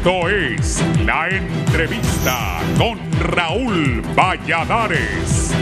Esto es La Entrevista con Raúl Valladares.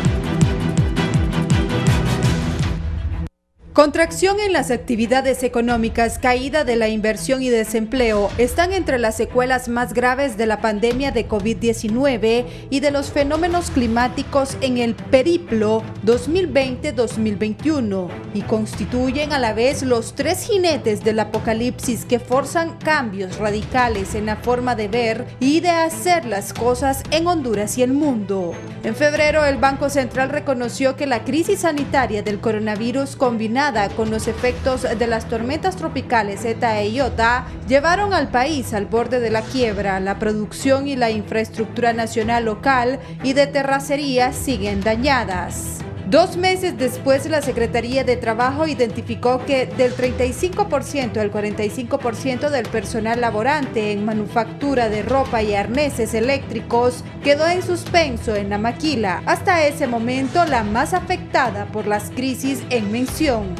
Contracción en las actividades económicas, caída de la inversión y desempleo están entre las secuelas más graves de la pandemia de COVID-19 y de los fenómenos climáticos en el periplo 2020-2021 y constituyen a la vez los tres jinetes del apocalipsis que forzan cambios radicales en la forma de ver y de hacer las cosas en Honduras y el mundo. En febrero, el Banco Central reconoció que la crisis sanitaria del coronavirus combinada con los efectos de las tormentas tropicales ETA e IOTA llevaron al país al borde de la quiebra. La producción y la infraestructura nacional local y de terracería siguen dañadas. 2 meses después, la Secretaría de Trabajo identificó que del 35% al 45% del personal laborante en manufactura de ropa y arneses eléctricos quedó en suspenso en la maquila, hasta ese momento la más afectada por las crisis en mención.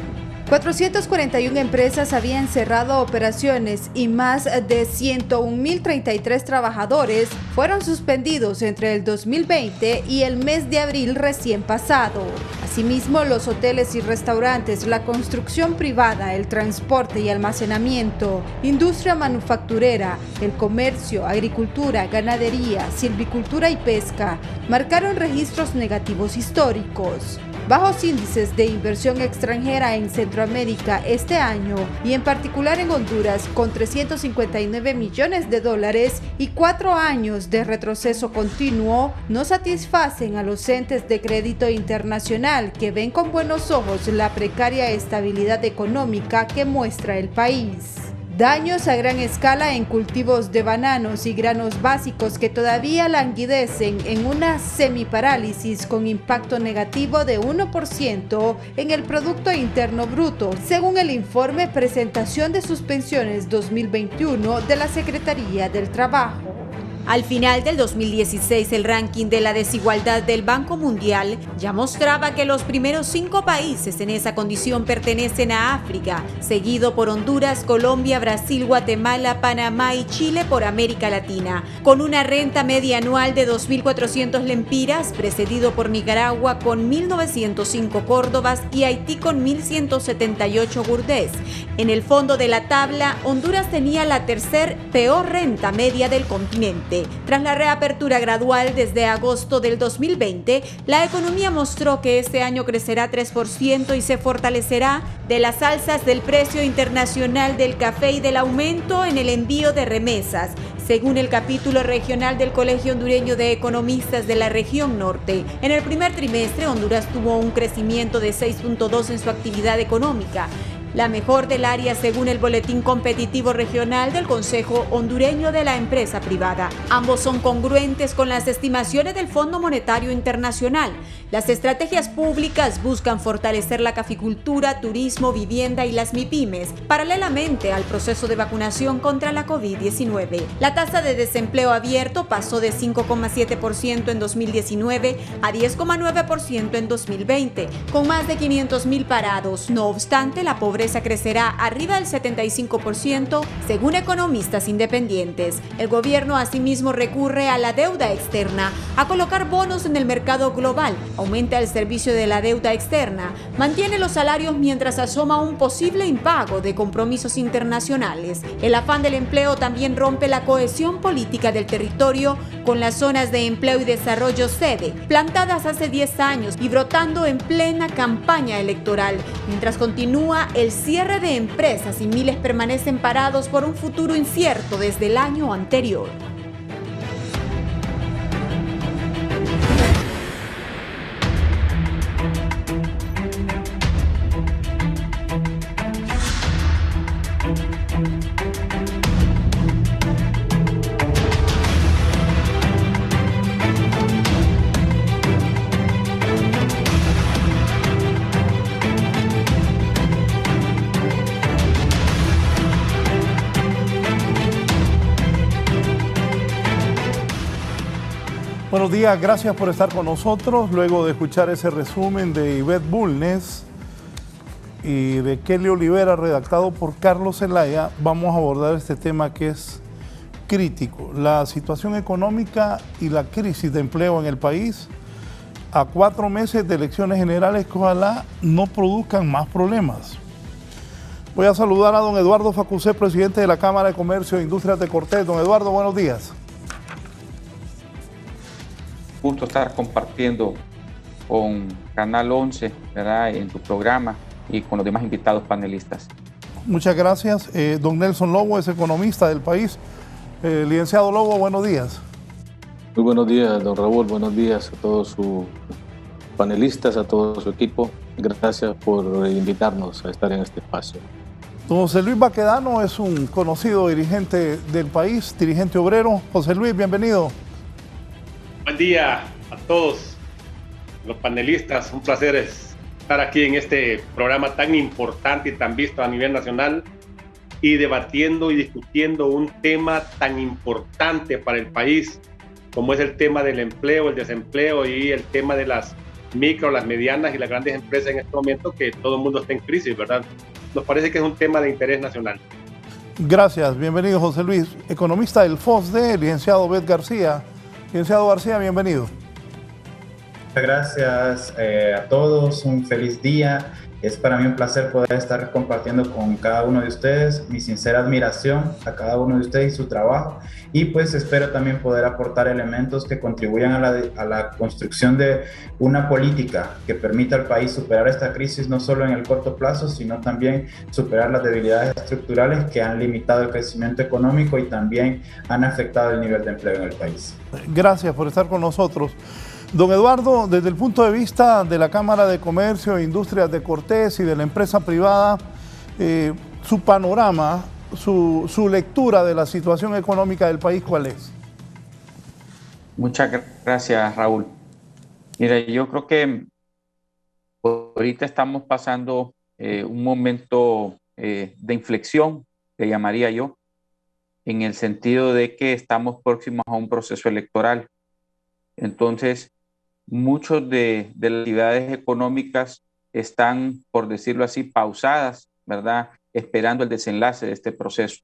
441 empresas habían cerrado operaciones y más de 101.033 trabajadores fueron suspendidos entre el 2020 y el mes de abril recién pasado. Asimismo, los hoteles y restaurantes, la construcción privada, el transporte y almacenamiento, industria manufacturera, el comercio, agricultura, ganadería, silvicultura y pesca marcaron registros negativos históricos. Bajos índices de inversión extranjera en Centroamérica este año y en particular en Honduras con 359 millones de dólares y 4 años de retroceso continuo no satisfacen a los entes de crédito internacional que ven con buenos ojos la precaria estabilidad económica que muestra el país. Daños a gran escala en cultivos de bananos y granos básicos que todavía languidecen en una semiparálisis con impacto negativo de 1% en el Producto Interno Bruto, según el informe Presentación de Suspensiones 2021 de la Secretaría del Trabajo. Al final del 2016, el ranking de la desigualdad del Banco Mundial ya mostraba que los primeros 5 países en esa condición pertenecen a África, seguido por Honduras, Colombia, Brasil, Guatemala, Panamá y Chile por América Latina, con una renta media anual de 2.400 lempiras, precedido por Nicaragua con 1.905 córdobas y Haití con 1.178 gurdés. En el fondo de la tabla, Honduras tenía la tercer peor renta media del continente. Tras la reapertura gradual desde agosto del 2020, la economía mostró que este año crecerá 3% y se fortalecerá de las alzas del precio internacional del café y del aumento en el envío de remesas, según el capítulo regional del Colegio Hondureño de Economistas de la región norte. En el primer trimestre, Honduras tuvo un crecimiento de 6.2 en su actividad económica, la mejor del área según el Boletín Competitivo Regional del Consejo Hondureño de la Empresa Privada. Ambos son congruentes con las estimaciones del Fondo Monetario Internacional. Las estrategias públicas buscan fortalecer la caficultura, turismo, vivienda y las MIPYMES, paralelamente al proceso de vacunación contra la COVID-19. La tasa de desempleo abierto pasó de 5,7% en 2019 a 10,9% en 2020, con más de 500.000 parados. No obstante, la pobreza crecerá arriba del 75%, según economistas independientes. El gobierno asimismo recurre a la deuda externa, a colocar bonos en el mercado global, aumenta el servicio de la deuda externa, mantiene los salarios mientras asoma un posible impago de compromisos internacionales. El afán del empleo también rompe la cohesión política del territorio con las zonas de empleo y desarrollo sede, plantadas hace 10 años y brotando en plena campaña electoral, mientras continúa el cierre de empresas y miles permanecen parados por un futuro incierto desde el año anterior. Buenos días, gracias por estar con nosotros. Luego de escuchar ese resumen de Ivette Bulnes y de Kelly Olivera, redactado por Carlos Zelaya, vamos a abordar este tema que es crítico, la situación económica y la crisis de empleo en el país a 4 meses de elecciones generales que ojalá no produzcan más problemas. Voy a saludar a don Eduardo Facusé, presidente de la Cámara de Comercio e Industrias de Cortés. Don Eduardo, buenos días. Gusto estar compartiendo con Canal 11, ¿verdad?, en tu programa y con los demás invitados panelistas. Muchas gracias. Don Nelson Lobo es economista del país. Licenciado Lobo, buenos días. Muy buenos días, don Raúl. Buenos días a todos sus panelistas, a todo su equipo. Gracias por invitarnos a estar en este espacio. Don José Luis Baquedano es un conocido dirigente del país, dirigente obrero. José Luis, bienvenido. Buen día a todos los panelistas. Un placer estar aquí en este programa tan importante y tan visto a nivel nacional y debatiendo y discutiendo un tema tan importante para el país como es el tema del empleo, el desempleo y el tema de las micro, las medianas y las grandes empresas en este momento que todo el mundo está en crisis, ¿verdad? Nos parece que es un tema de interés nacional. Gracias, bienvenido José Luis. Economista del FOSDE, licenciado Bet García. Licenciado García, bienvenido. Muchas gracias a todos, un feliz día. Es para mí un placer poder estar compartiendo con cada uno de ustedes mi sincera admiración a cada uno de ustedes y su trabajo, y pues espero también poder aportar elementos que contribuyan a la construcción de una política que permita al país superar esta crisis no solo en el corto plazo, sino también superar las debilidades estructurales que han limitado el crecimiento económico y también han afectado el nivel de empleo en el país. Gracias por estar con nosotros. Don Eduardo, desde el punto de vista de la Cámara de Comercio e Industrias de Cortés y de la empresa privada, su panorama, su lectura de la situación económica del país, ¿cuál es? Muchas gracias, Raúl. Mira, yo creo que ahorita estamos pasando un momento de inflexión, le llamaría yo, en el sentido de que estamos próximos a un proceso electoral. Entonces, muchos de las actividades económicas están, por decirlo así, pausadas, ¿verdad?, esperando el desenlace de este proceso,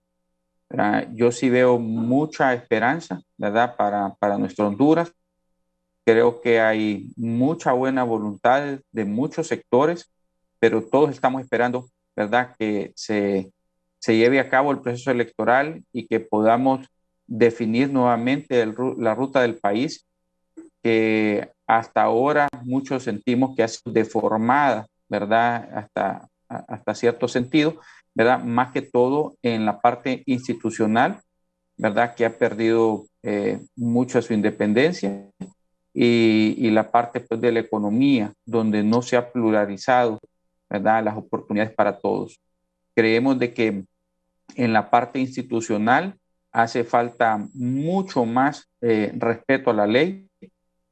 ¿verdad? Yo sí veo mucha esperanza, ¿verdad?, para nuestra Honduras. Creo que hay mucha buena voluntad de muchos sectores, pero todos estamos esperando, ¿verdad?, que se lleve a cabo el proceso electoral y que podamos definir nuevamente la ruta del país, que hasta ahora muchos sentimos que ha sido deformada, ¿verdad?, hasta cierto sentido, ¿verdad?, más que todo en la parte institucional, ¿verdad?, que ha perdido mucho de su independencia, y la parte, pues, de la economía, donde no se ha pluralizado, ¿verdad?, las oportunidades para todos. Creemos de que en la parte institucional hace falta mucho más respeto a la ley,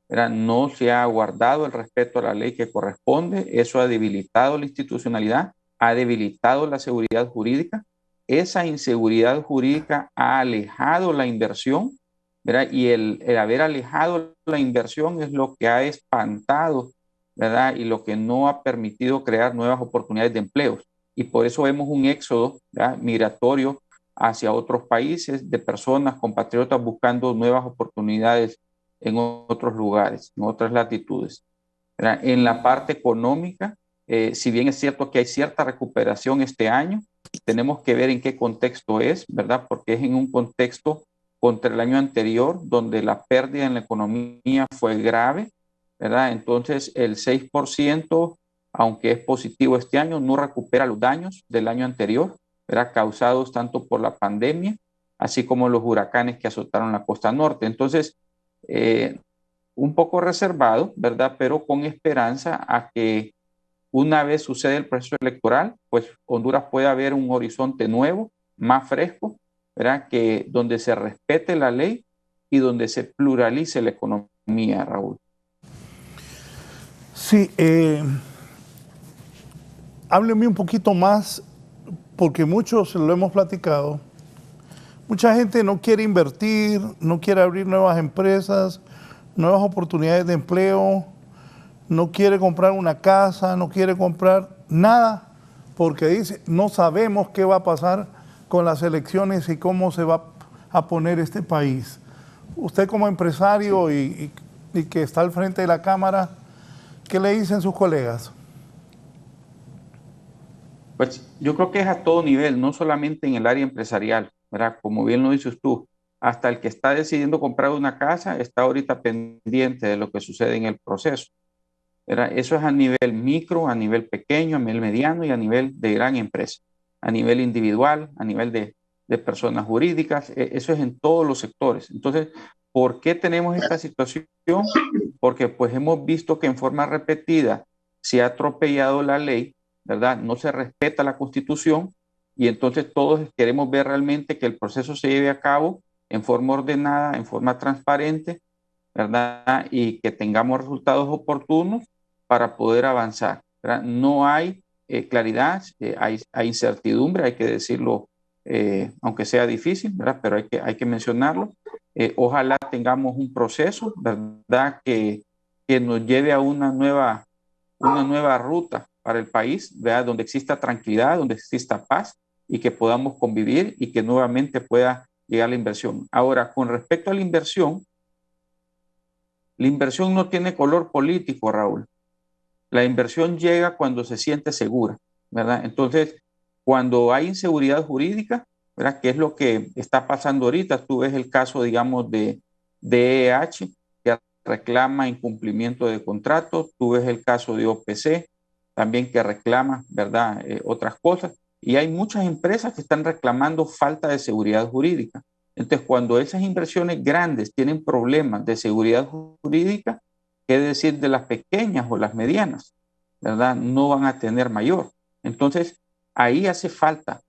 ¿verdad? No se ha guardado el respeto a la ley que corresponde. Eso ha debilitado la institucionalidad, ha debilitado la seguridad jurídica. Esa inseguridad jurídica ha alejado la inversión, ¿verdad? Y el haber alejado la inversión es lo que ha espantado, ¿verdad?, y lo que no ha permitido crear nuevas oportunidades de empleos. Y por eso vemos un éxodo, ¿verdad?, migratorio hacia otros países de personas, compatriotas buscando nuevas oportunidades en otros lugares, en otras latitudes, ¿verdad? En la parte económica, si bien es cierto que hay cierta recuperación este año, tenemos que ver en qué contexto es, ¿verdad?, porque es en un contexto contra el año anterior, donde la pérdida en la economía fue grave, ¿verdad? Entonces, el 6%, aunque es positivo este año, no recupera los daños del año anterior, ¿verdad?, causados tanto por la pandemia, así como los huracanes que azotaron la costa norte. Entonces, un poco reservado, ¿verdad?, pero con esperanza a que una vez sucede el proceso electoral, pues Honduras pueda ver un horizonte nuevo, más fresco, ¿verdad?, que donde se respete la ley y donde se pluralice la economía, Raúl. Sí, hábleme un poquito más, porque muchos lo hemos platicado. Mucha gente no quiere invertir, no quiere abrir nuevas empresas, nuevas oportunidades de empleo, no quiere comprar una casa, no quiere comprar nada, porque dice, no sabemos qué va a pasar con las elecciones y cómo se va a poner este país. Usted como empresario y que está al frente de la Cámara, ¿qué le dicen sus colegas? Pues yo creo que es a todo nivel, no solamente en el área empresarial, ¿verdad? Como bien lo dices tú, hasta el que está decidiendo comprar una casa está ahorita pendiente de lo que sucede en el proceso, ¿verdad? Eso es a nivel micro, a nivel pequeño, a nivel mediano y a nivel de gran empresa, a nivel individual, a nivel de personas jurídicas, eso es en todos los sectores. Entonces, ¿por qué tenemos esta situación? Porque pues hemos visto que en forma repetida se ha atropellado la ley, ¿verdad? No se respeta la Constitución y entonces todos queremos ver realmente que el proceso se lleve a cabo en forma ordenada, en forma transparente, ¿verdad? Y que tengamos resultados oportunos para poder avanzar, ¿verdad? No hay claridad, hay incertidumbre, hay que decirlo, aunque sea difícil, ¿verdad? Pero hay que mencionarlo. Ojalá tengamos un proceso, ¿verdad? Que nos lleve a una nueva ruta para el país, ¿verdad? Donde exista tranquilidad, donde exista paz y que podamos convivir y que nuevamente pueda llegar la inversión. Ahora, con respecto a la inversión no tiene color político, Raúl. La inversión llega cuando se siente segura, ¿verdad? Entonces, cuando hay inseguridad jurídica, ¿verdad? ¿Qué es lo que está pasando ahorita? Tú ves el caso, digamos, de EH, que reclama incumplimiento de contrato. Tú ves el caso de OPC, también que reclama, ¿verdad? Otras cosas. Y hay muchas empresas que están reclamando falta de seguridad jurídica. Entonces, cuando esas inversiones grandes tienen problemas de seguridad jurídica, ¿qué decir de las pequeñas o las medianas? ¿Verdad? No van a tener mayor. Entonces, ahí hace falta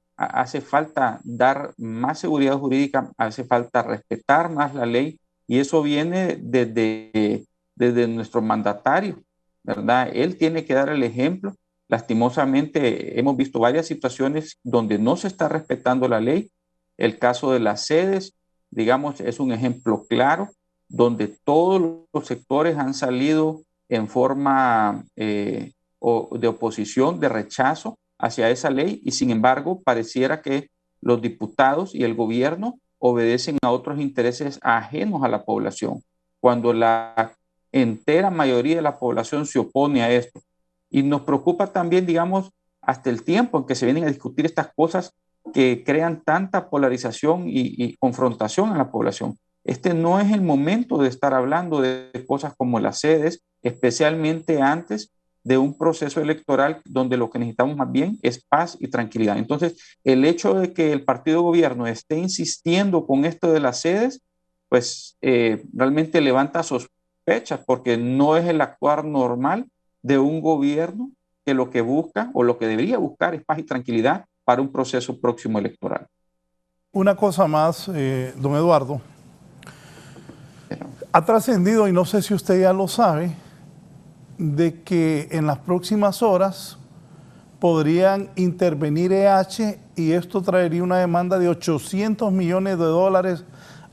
dar más seguridad jurídica, hace falta respetar más la ley y eso viene desde nuestro mandatario, ¿verdad? Él tiene que dar el ejemplo. Lastimosamente, hemos visto varias situaciones donde no se está respetando la ley. El caso de las sedes, digamos, es un ejemplo claro donde todos los sectores han salido en forma de oposición, de rechazo hacia esa ley y sin embargo pareciera que los diputados y el gobierno obedecen a otros intereses ajenos a la población, cuando la entera mayoría de la población se opone a esto. Y nos preocupa también, digamos, hasta el tiempo en que se vienen a discutir estas cosas que crean tanta polarización y confrontación en la población. Este no es el momento de estar hablando de cosas como las sedes, especialmente antes de un proceso electoral donde lo que necesitamos más bien es paz y tranquilidad. Entonces, el hecho de que el partido de gobierno esté insistiendo con esto de las sedes, pues realmente levanta sospechas porque no es el actuar normal de un gobierno que lo que busca o lo que debería buscar es paz y tranquilidad para un proceso próximo electoral. Una cosa más, don Eduardo. Ha trascendido, y no sé si usted ya lo sabe, de que en las próximas horas podrían intervenir EH y esto traería una demanda de $800 millones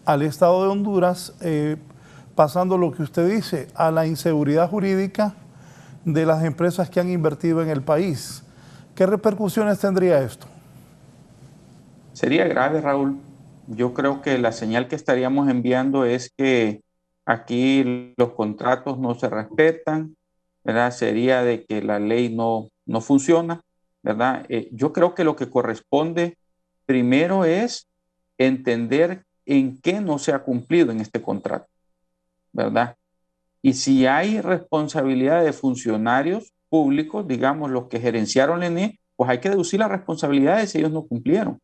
al Estado de Honduras, pasando lo que usted dice, a la inseguridad jurídica de las empresas que han invertido en el país. ¿Qué repercusiones tendría esto? Sería grave, Raúl. Yo creo que la señal que estaríamos enviando es que aquí los contratos no se respetan, ¿verdad? Sería de que la ley no funciona, ¿verdad? Yo creo que lo que corresponde primero es entender en qué no se ha cumplido en este contrato, ¿verdad? Y si hay responsabilidad de funcionarios públicos, digamos, los que gerenciaron la ENE, pues hay que deducir las responsabilidades si ellos no cumplieron,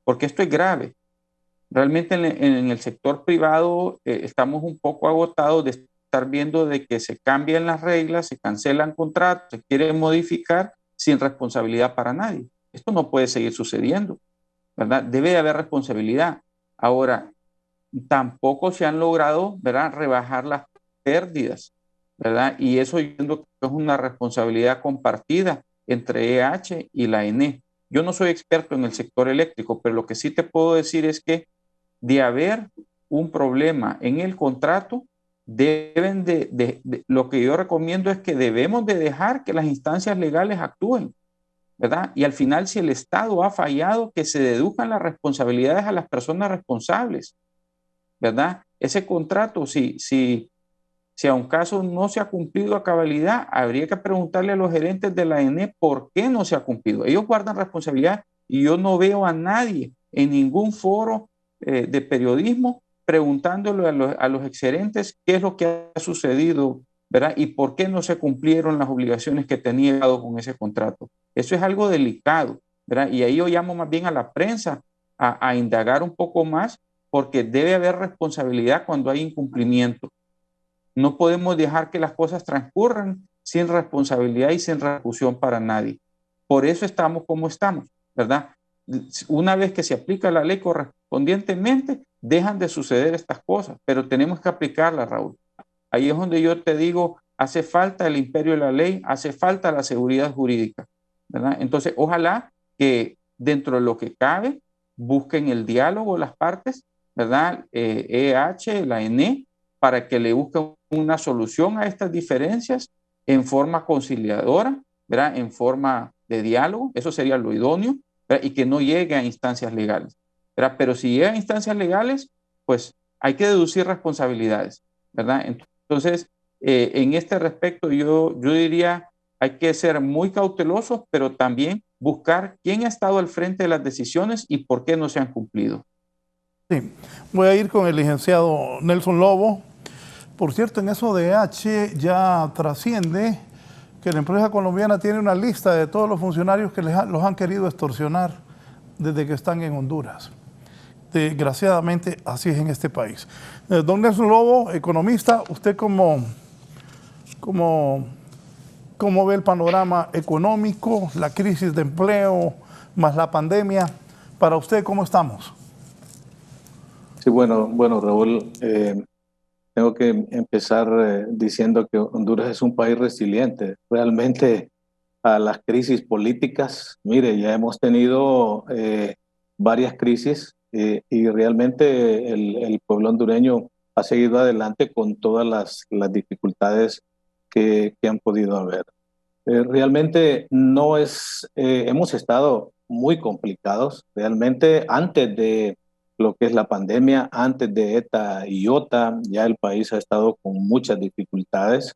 porque esto es grave. Realmente en el sector privado estamos un poco agotados de estar viendo de que se cambian las reglas, se cancelan contratos, se quieren modificar sin responsabilidad para nadie. Esto no puede seguir sucediendo, ¿verdad? Debe de haber responsabilidad. Ahora, tampoco se han logrado, ¿verdad?, rebajar las pérdidas, ¿verdad? Y eso yo entiendo que es una responsabilidad compartida entre EH y la ENE. Yo no soy experto en el sector eléctrico, pero lo que sí te puedo decir es que de haber un problema en el contrato, lo que yo recomiendo es que debemos de dejar que las instancias legales actúen, ¿verdad? Y al final, si el Estado ha fallado, que se deduzcan las responsabilidades a las personas responsables, ¿verdad? Ese contrato, si a un caso no se ha cumplido a cabalidad, habría que preguntarle a los gerentes de la ENE por qué no se ha cumplido. Ellos guardan responsabilidad y yo no veo a nadie en ningún foro de periodismo preguntándole a los exgerentes qué es lo que ha sucedido, ¿verdad? Y por qué no se cumplieron las obligaciones que tenía con ese contrato. Eso es algo delicado, ¿verdad? Y ahí yo llamo más bien a la prensa a indagar un poco más, porque debe haber responsabilidad cuando hay incumplimiento. No podemos dejar que las cosas transcurran sin responsabilidad y sin repercusión para nadie. Por eso estamos como estamos, ¿verdad? Una vez que se aplica la ley correspondientemente, dejan de suceder estas cosas, pero tenemos que aplicarla, Raúl. Ahí es donde yo te digo, hace falta el imperio de la ley, hace falta la seguridad jurídica, ¿verdad? Entonces, ojalá que dentro de lo que cabe, busquen el diálogo las partes, ¿verdad? EH, la ENE, para que le busquen una solución a estas diferencias en forma conciliadora, ¿verdad? En forma de diálogo, eso sería lo idóneo, ¿verdad? Y que no llegue a instancias legales, ¿verdad? Pero si llega a instancias legales, pues hay que deducir responsabilidades, ¿verdad? Entonces, en este respecto, yo diría, hay que ser muy cautelosos, pero también buscar quién ha estado al frente de las decisiones y por qué no se han cumplido. Sí, voy a ir con el licenciado Nelson Lobo. Por cierto, en eso de H ya trasciende que la empresa colombiana tiene una lista de todos los funcionarios que los han querido extorsionar desde que están en Honduras. Desgraciadamente, así es en este país. Don Nelson Lobo, economista, ¿usted cómo ve el panorama económico, la crisis de empleo, más la pandemia? Para usted, ¿cómo estamos? Sí, bueno, Raúl, tengo que empezar diciendo que Honduras es un país resiliente. Realmente a las crisis políticas, mire, ya hemos tenido varias crisis y realmente el pueblo hondureño ha seguido adelante con todas las dificultades que han podido haber. Realmente no es, hemos estado muy complicados, realmente antes de lo que es la pandemia, antes de ETA y IOTA, ya el país ha estado con muchas dificultades.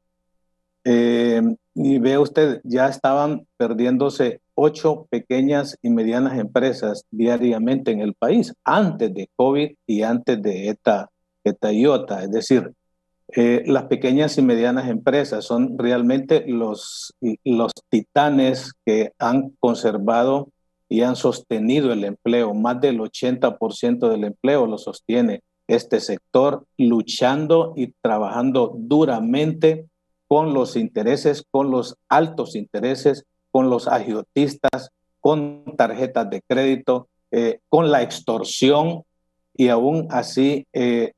Y ve usted, ya estaban perdiéndose 8 pequeñas y medianas empresas diariamente en el país, antes de COVID y antes de ETA y IOTA. Es decir, las pequeñas y medianas empresas son realmente los titanes que han conservado y han sostenido el empleo. Más del 80% del empleo lo sostiene este sector, luchando y trabajando duramente con los intereses, con los altos intereses, con los agiotistas, con tarjetas de crédito, con la extorsión, y aún así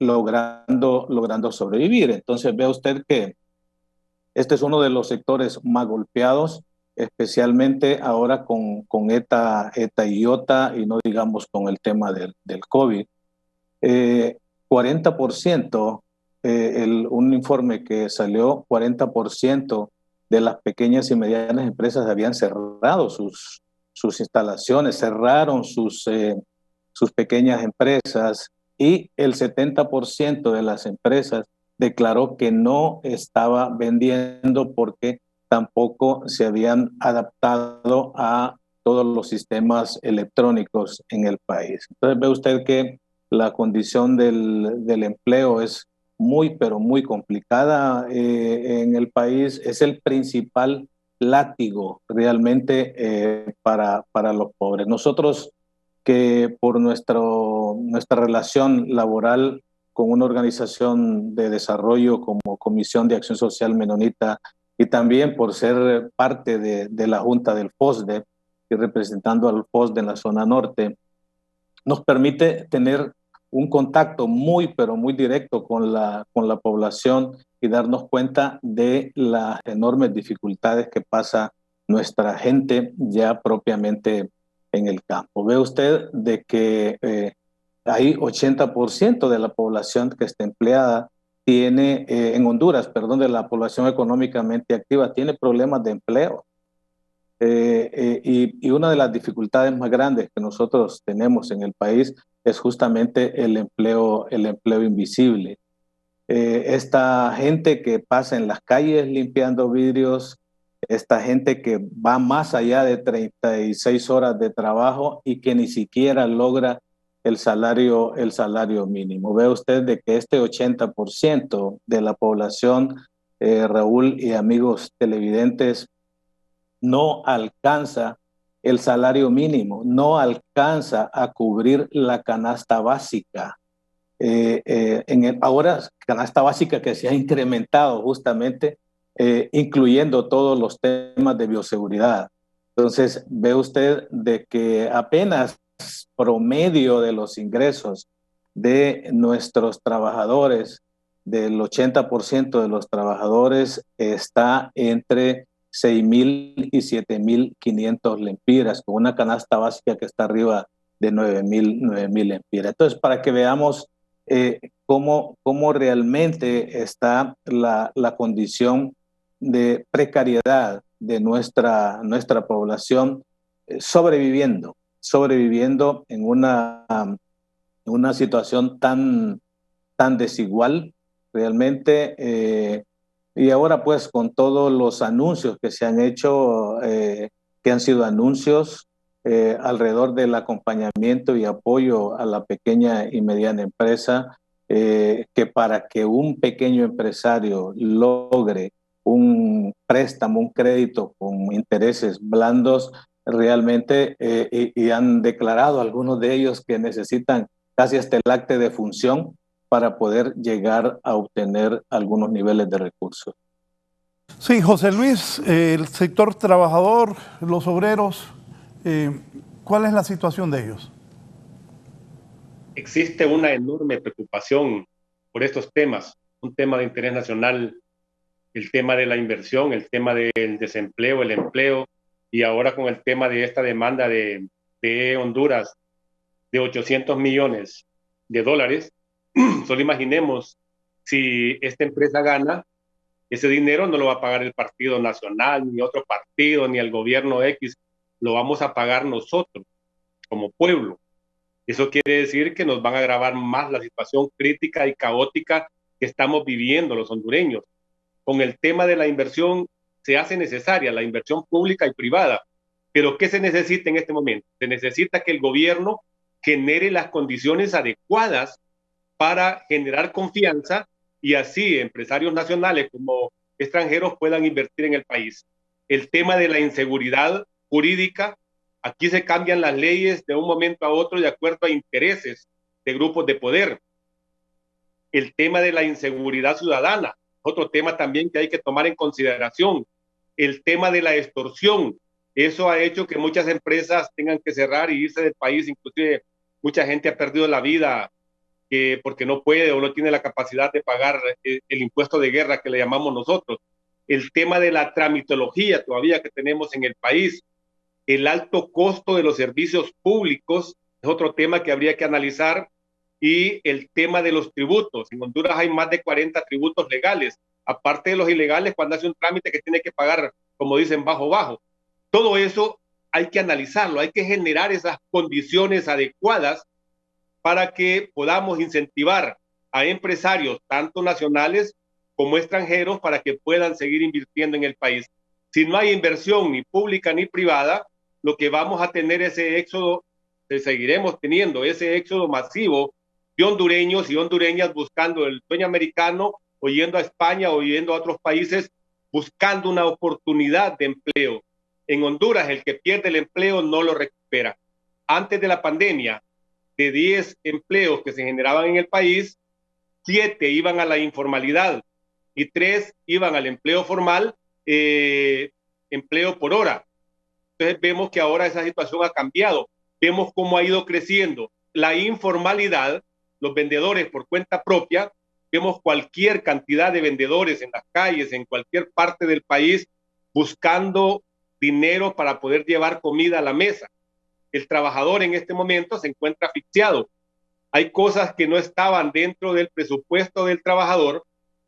logrando sobrevivir. Entonces ve usted que este es uno de los sectores más golpeados, especialmente ahora con ETA y IOTA, y no digamos con el tema del COVID. 40%, un informe que salió, 40% de las pequeñas y medianas empresas habían cerrado sus instalaciones, cerraron sus pequeñas empresas, y el 70% de las empresas declaró que no estaba vendiendo porque tampoco se habían adaptado a todos los sistemas electrónicos en el país. Entonces ve usted que la condición del empleo es muy, pero muy complicada en el país. Es el principal látigo realmente para los pobres. Nosotros, que por nuestra relación laboral con una organización de desarrollo como Comisión de Acción Social Menonita, y también por ser parte de la Junta del FOSDE y representando al FOSDE en la zona norte, nos permite tener un contacto muy, pero muy directo con la población y darnos cuenta de las enormes dificultades que pasa nuestra gente ya propiamente en el campo. Ve usted de que hay 80% de la población que está empleada tiene, en Honduras, perdón, de la población económicamente activa, tiene problemas de empleo. Y una de las dificultades más grandes que nosotros tenemos en el país es justamente el empleo invisible. Esta gente que pasa en las calles limpiando vidrios, esta gente que va más allá de 36 horas de trabajo y que ni siquiera logra el salario mínimo. Ve usted de que este 80% de la población, Raúl y amigos televidentes, no alcanza el salario mínimo, no alcanza a cubrir la canasta básica. Ahora, canasta básica que se ha incrementado justamente, incluyendo todos los temas de bioseguridad. Entonces, ve usted de que apenas promedio de los ingresos de nuestros trabajadores, del 80% de los trabajadores, está entre 6,000 y 7,500 lempiras, con una canasta básica que está arriba de 9,000 lempiras. Entonces, para que veamos cómo realmente está la condición de precariedad de nuestra población, sobreviviendo en una situación tan desigual realmente. Y ahora pues con todos los anuncios que se han hecho, que han sido anuncios alrededor del acompañamiento y apoyo a la pequeña y mediana empresa, que para que un pequeño empresario logre un préstamo, un crédito con intereses blandos, realmente, y han declarado algunos de ellos que necesitan casi hasta el acta de función para poder llegar a obtener algunos niveles de recursos. Sí, José Luis, el sector trabajador, los obreros, ¿cuál es la situación de ellos? Existe una enorme preocupación por estos temas, un tema de interés nacional, el tema de la inversión, el tema del desempleo, el empleo, y ahora con el tema de esta demanda de Honduras de $800 millones. Solo imaginemos, si esta empresa gana, ese dinero no lo va a pagar el Partido Nacional, ni otro partido, ni el gobierno X, lo vamos a pagar nosotros, como pueblo. Eso quiere decir que nos van a agravar más la situación crítica y caótica que estamos viviendo los hondureños. Con el tema de la inversión, se hace necesaria la inversión pública y privada, pero ¿qué se necesita en este momento? Se necesita que el gobierno genere las condiciones adecuadas para generar confianza y así empresarios nacionales como extranjeros puedan invertir en el país. El tema de la inseguridad jurídica, aquí se cambian las leyes de un momento a otro de acuerdo a intereses de grupos de poder. El tema de la inseguridad ciudadana, otro tema también que hay que tomar en consideración. El tema de la extorsión, eso ha hecho que muchas empresas tengan que cerrar y irse del país, inclusive mucha gente ha perdido la vida porque no puede o no tiene la capacidad de pagar el impuesto de guerra que le llamamos nosotros. El tema de la tramitología todavía que tenemos en el país, el alto costo de los servicios públicos es otro tema que habría que analizar, y el tema de los tributos. En Honduras hay más de 40 tributos legales, aparte de los ilegales cuando hace un trámite que tiene que pagar, como dicen, bajo. Todo eso hay que analizarlo, hay que generar esas condiciones adecuadas para que podamos incentivar a empresarios, tanto nacionales como extranjeros, para que puedan seguir invirtiendo en el país. Si no hay inversión ni pública ni privada, lo que vamos a tener ese éxodo, seguiremos teniendo ese éxodo masivo de hondureños y hondureñas buscando el sueño americano, o yendo a España o yendo a otros países buscando una oportunidad de empleo. En Honduras, el que pierde el empleo no lo recupera. Antes de la pandemia, de 10 empleos que se generaban en el país, 7 iban a la informalidad y 3 iban al empleo formal, empleo por hora. Entonces vemos que ahora esa situación ha cambiado. Vemos cómo ha ido creciendo la informalidad, los vendedores por cuenta propia. Vemos cualquier cantidad de vendedores en las calles, en cualquier parte del país, buscando dinero para poder llevar comida a la mesa. El trabajador en este momento se encuentra asfixiado. Hay cosas que no estaban dentro del presupuesto del trabajador,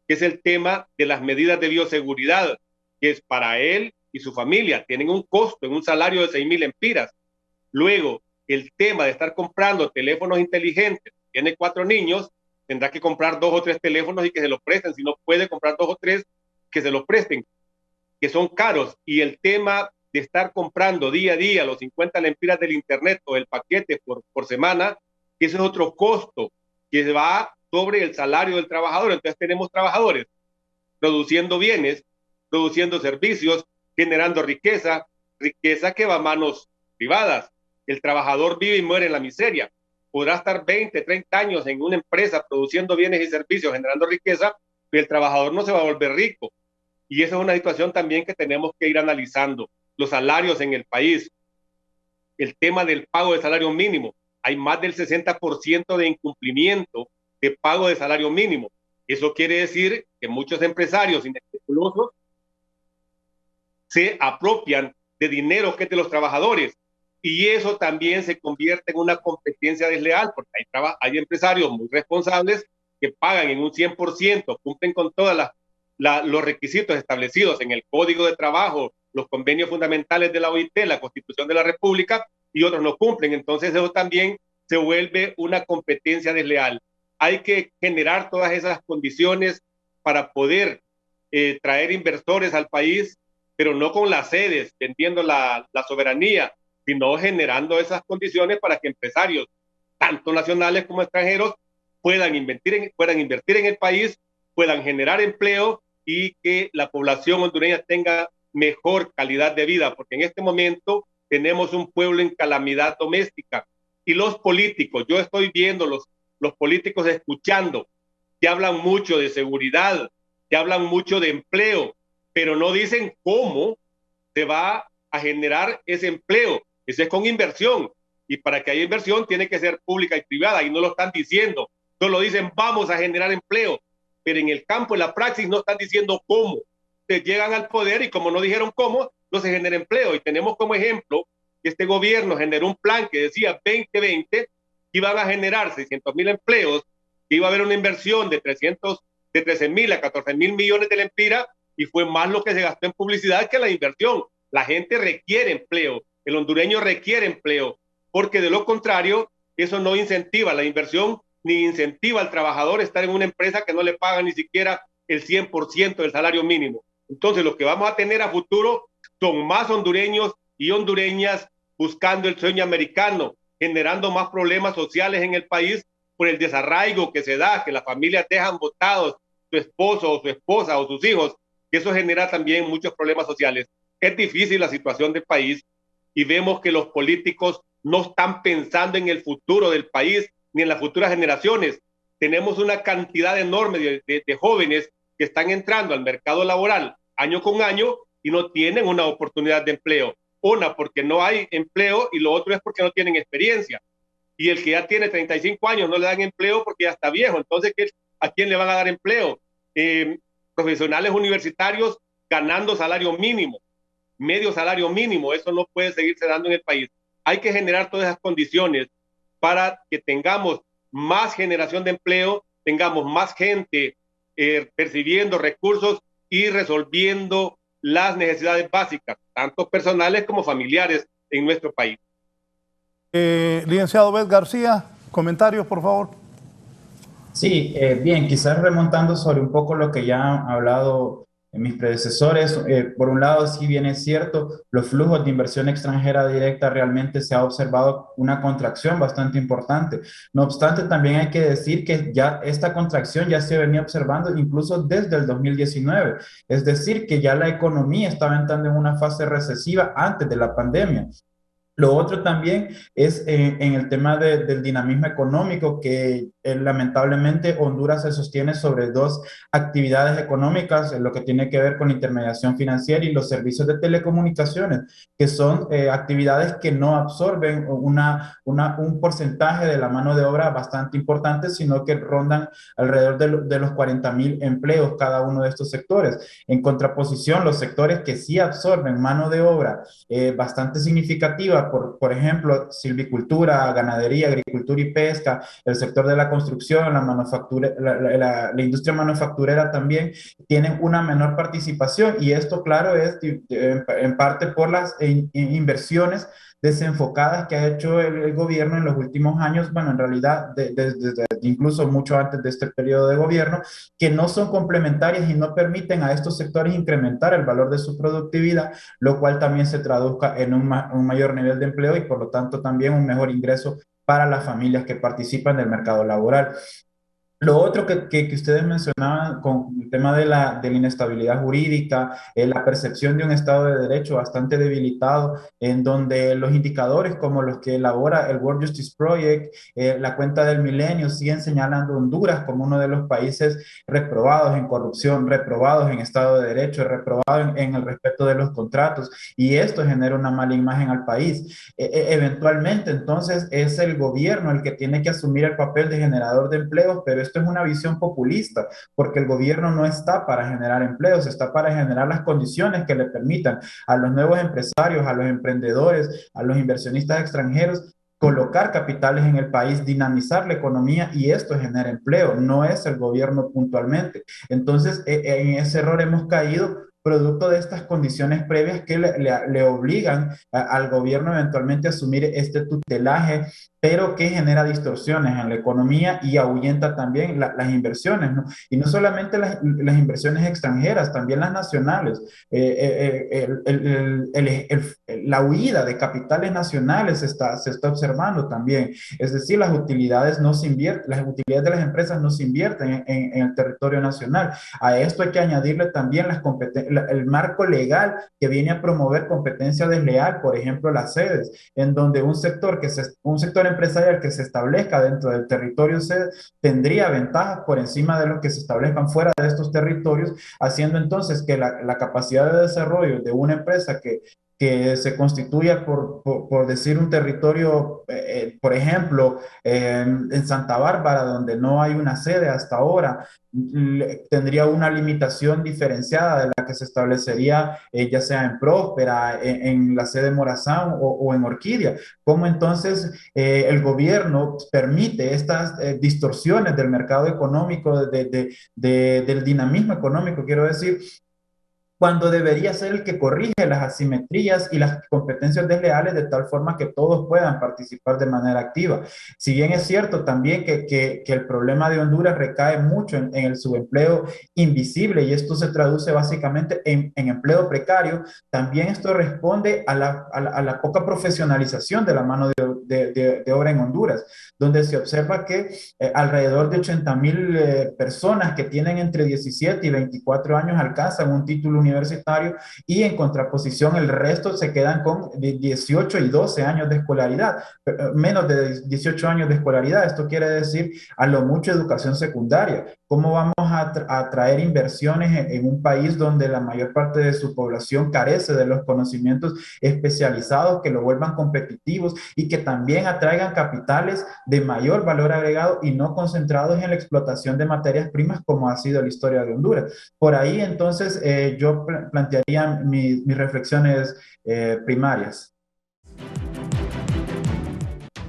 que es el tema de las medidas de bioseguridad, que es para él y su familia tienen un costo en un salario de 6,000 lempiras. Luego, el tema de estar comprando teléfonos inteligentes, tiene 4 niños, tendrá que comprar 2 o 3 teléfonos y que se los presten. Si no puede comprar 2 o 3, que se los presten, que son caros. Y el tema de estar comprando día a día los 50 lempiras del internet o el paquete por semana, que ese es otro costo que va sobre el salario del trabajador. Entonces tenemos trabajadores produciendo bienes, produciendo servicios, generando riqueza que va a manos privadas. El trabajador vive y muere en la miseria. Podrá estar 20, 30 años en una empresa produciendo bienes y servicios, generando riqueza, pero el trabajador no se va a volver rico. Y esa es una situación también que tenemos que ir analizando. Los salarios en el país, el tema del pago de salario mínimo. Hay más del 60% de incumplimiento de pago de salario mínimo. Eso quiere decir que muchos empresarios inescrupulosos se apropian de dinero que es de los trabajadores. Y eso también se convierte en una competencia desleal, porque hay empresarios muy responsables que pagan en un 100%, cumplen con todos los requisitos establecidos en el Código de Trabajo, los convenios fundamentales de la OIT, la Constitución de la República, y otros no cumplen. Entonces eso también se vuelve una competencia desleal. Hay que generar todas esas condiciones para poder traer inversores al país, pero no con las sedes, vendiendo la soberanía, sino generando esas condiciones para que empresarios, tanto nacionales como extranjeros, puedan invertir en el país, puedan generar empleo y que la población hondureña tenga mejor calidad de vida, porque en este momento tenemos un pueblo en calamidad doméstica. Y los políticos, yo estoy viendo los políticos escuchando, que hablan mucho de seguridad, que hablan mucho de empleo, pero no dicen cómo se va a generar ese empleo. Eso es con inversión, y para que haya inversión tiene que ser pública y privada, y no lo están diciendo, solo dicen vamos a generar empleo, pero en el campo, en la praxis, no están diciendo cómo. Se llegan al poder y como no dijeron cómo, no se genera empleo. Y tenemos como ejemplo que este gobierno generó un plan que decía 2020 que iban a generar 600,000 empleos, que iba a haber una inversión de 13,000 a 14,000 millones de lempiras, y fue más lo que se gastó en publicidad que la inversión. La gente requiere empleo. El hondureño requiere empleo, porque de lo contrario, eso no incentiva la inversión, ni incentiva al trabajador a estar en una empresa que no le paga ni siquiera el 100% del salario mínimo. Entonces, lo que vamos a tener a futuro son más hondureños y hondureñas buscando el sueño americano, generando más problemas sociales en el país por el desarraigo que se da, que las familias dejan botados su esposo o su esposa o sus hijos, que eso genera también muchos problemas sociales. Es difícil la situación del país, y vemos que los políticos no están pensando en el futuro del país ni en las futuras generaciones. Tenemos una cantidad enorme de jóvenes que están entrando al mercado laboral año con año y no tienen una oportunidad de empleo. Una, porque no hay empleo, y lo otro es porque no tienen experiencia. Y el que ya tiene 35 años no le dan empleo porque ya está viejo. Entonces, ¿a quién le van a dar empleo? Profesionales universitarios ganando salario mínimo, medio salario mínimo. Eso no puede seguirse dando en el país. Hay que generar todas esas condiciones para que tengamos más generación de empleo, tengamos más gente percibiendo recursos y resolviendo las necesidades básicas, tanto personales como familiares en nuestro país. Licenciado Beth García, comentarios, por favor. Sí, bien, quizás remontando sobre un poco lo que ya han hablado mis predecesores. Por un lado, si bien es cierto, los flujos de inversión extranjera directa realmente se ha observado una contracción bastante importante. No obstante, también hay que decir que ya esta contracción ya se venía observando incluso desde el 2019. Es decir, que ya la economía estaba entrando en una fase recesiva antes de la pandemia. Lo otro también es en el tema del dinamismo económico, que lamentablemente Honduras se sostiene sobre dos actividades económicas, lo que tiene que ver con la intermediación financiera y los servicios de telecomunicaciones, que son actividades que no absorben un porcentaje de la mano de obra bastante importante, sino que rondan alrededor de los 40,000 empleos cada uno de estos sectores. En contraposición, los sectores que sí absorben mano de obra bastante significativa, extensiva, por ejemplo, silvicultura, ganadería, agricultura y pesca, el sector de la construcción, la manufactura, la industria manufacturera también tienen una menor participación, y esto, claro, es en parte por las inversiones desenfocadas que ha hecho el gobierno en los últimos años, bueno, en realidad desde incluso mucho antes de este periodo de gobierno, que no son complementarias y no permiten a estos sectores incrementar el valor de su productividad, lo cual también se traduzca en un mayor nivel de empleo y por lo tanto también un mejor ingreso para las familias que participan del mercado laboral. Lo otro que ustedes mencionaban con el tema de la inestabilidad jurídica, la percepción de un Estado de Derecho bastante debilitado, en donde los indicadores como los que elabora el World Justice Project, la cuenta del milenio, siguen señalando a Honduras como uno de los países reprobados en corrupción, reprobados en Estado de Derecho, reprobados en el respeto de los contratos, y esto genera una mala imagen al país. Eventualmente, entonces, es el gobierno el que tiene que asumir el papel de generador de empleos, pero esto es una visión populista, porque el gobierno no está para generar empleos, está para generar las condiciones que le permitan a los nuevos empresarios, a los emprendedores, a los inversionistas extranjeros colocar capitales en el país, dinamizar la economía, y esto genera empleo, no es el gobierno puntualmente. Entonces, en ese error hemos caído producto de estas condiciones previas que le obligan al gobierno eventualmente a asumir este tutelaje, pero que genera distorsiones en la economía y ahuyenta también las inversiones, ¿no? Y no solamente las inversiones extranjeras, también las nacionales. La huida de capitales nacionales se está observando también. Es decir, las utilidades no se invierten, las utilidades de las empresas no se invierten en el territorio nacional. A esto hay que añadirle también el marco legal que viene a promover competencia desleal, por ejemplo, las sedes, en donde un sector empresarial que se establezca dentro del territorio sede tendría ventajas por encima de los que se establezcan fuera de estos territorios, haciendo entonces que la capacidad de desarrollo de una empresa que se constituya por decir un territorio, por ejemplo, en Santa Bárbara, donde no hay una sede hasta ahora, tendría una limitación diferenciada de la que se establecería ya sea en Próspera, en la sede Morazán o en Orquídea. ¿Cómo entonces el gobierno permite estas distorsiones del mercado económico, del dinamismo económico, quiero decir, cuando debería ser el que corrige las asimetrías y las competencias desleales de tal forma que todos puedan participar de manera activa? Si bien es cierto también que el problema de Honduras recae mucho en el subempleo invisible, y esto se traduce básicamente en empleo precario, también esto responde a la poca profesionalización de la mano de obra en Honduras, donde se observa que alrededor de 80,000 personas que tienen entre 17 y 24 años alcanzan un título universitario, y en contraposición el resto se quedan con 18 y 12 años de escolaridad, menos de 18 años de escolaridad. Esto quiere decir a lo mucho educación secundaria. ¿Cómo vamos a atraer inversiones en un país donde la mayor parte de su población carece de los conocimientos especializados que lo vuelvan competitivos y que también atraigan capitales de mayor valor agregado y no concentrados en la explotación de materias primas como ha sido la historia de Honduras? Por ahí entonces yo plantearía mis reflexiones primarias.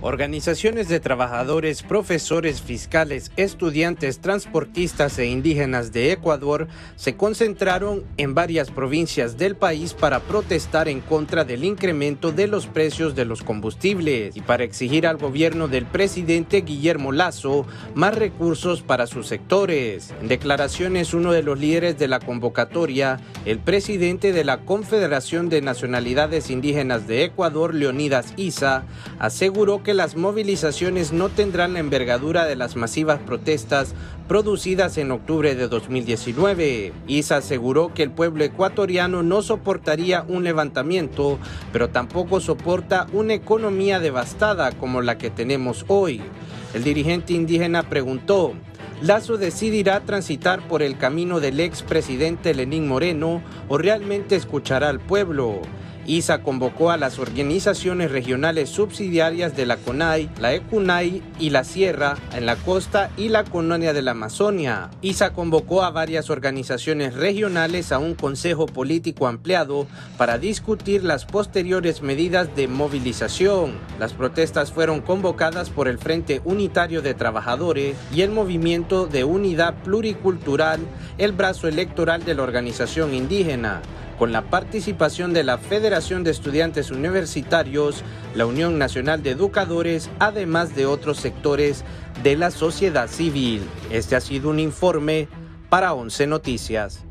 Organizaciones de trabajadores, profesores, fiscales, estudiantes, transportistas e indígenas de Ecuador se concentraron en varias provincias del país para protestar en contra del incremento de los precios de los combustibles y para exigir al gobierno del presidente Guillermo Lasso más recursos para sus sectores. En declaraciones, uno de los líderes de la convocatoria, el presidente de la Confederación de Nacionalidades Indígenas de Ecuador, Leonidas Issa, aseguró que las movilizaciones no tendrán la envergadura de las masivas protestas producidas en octubre de 2019. Issa aseguró que el pueblo ecuatoriano no soportaría un levantamiento, pero tampoco soporta una economía devastada como la que tenemos hoy. El dirigente indígena preguntó: ¿Lasso decidirá transitar por el camino del expresidente Lenín Moreno o realmente escuchará al pueblo? ISA convocó a las organizaciones regionales subsidiarias de la CONAI, la ECUNAI y la Sierra en la costa y la colonia de la Amazonia. ISA convocó a varias organizaciones regionales a un consejo político ampliado para discutir las posteriores medidas de movilización. Las protestas fueron convocadas por el Frente Unitario de Trabajadores y el Movimiento de Unidad Pluricultural, el brazo electoral de la organización indígena, con la participación de la Federación de Estudiantes Universitarios, la Unión Nacional de Educadores, además de otros sectores de la sociedad civil. Este ha sido un informe para 11 Noticias.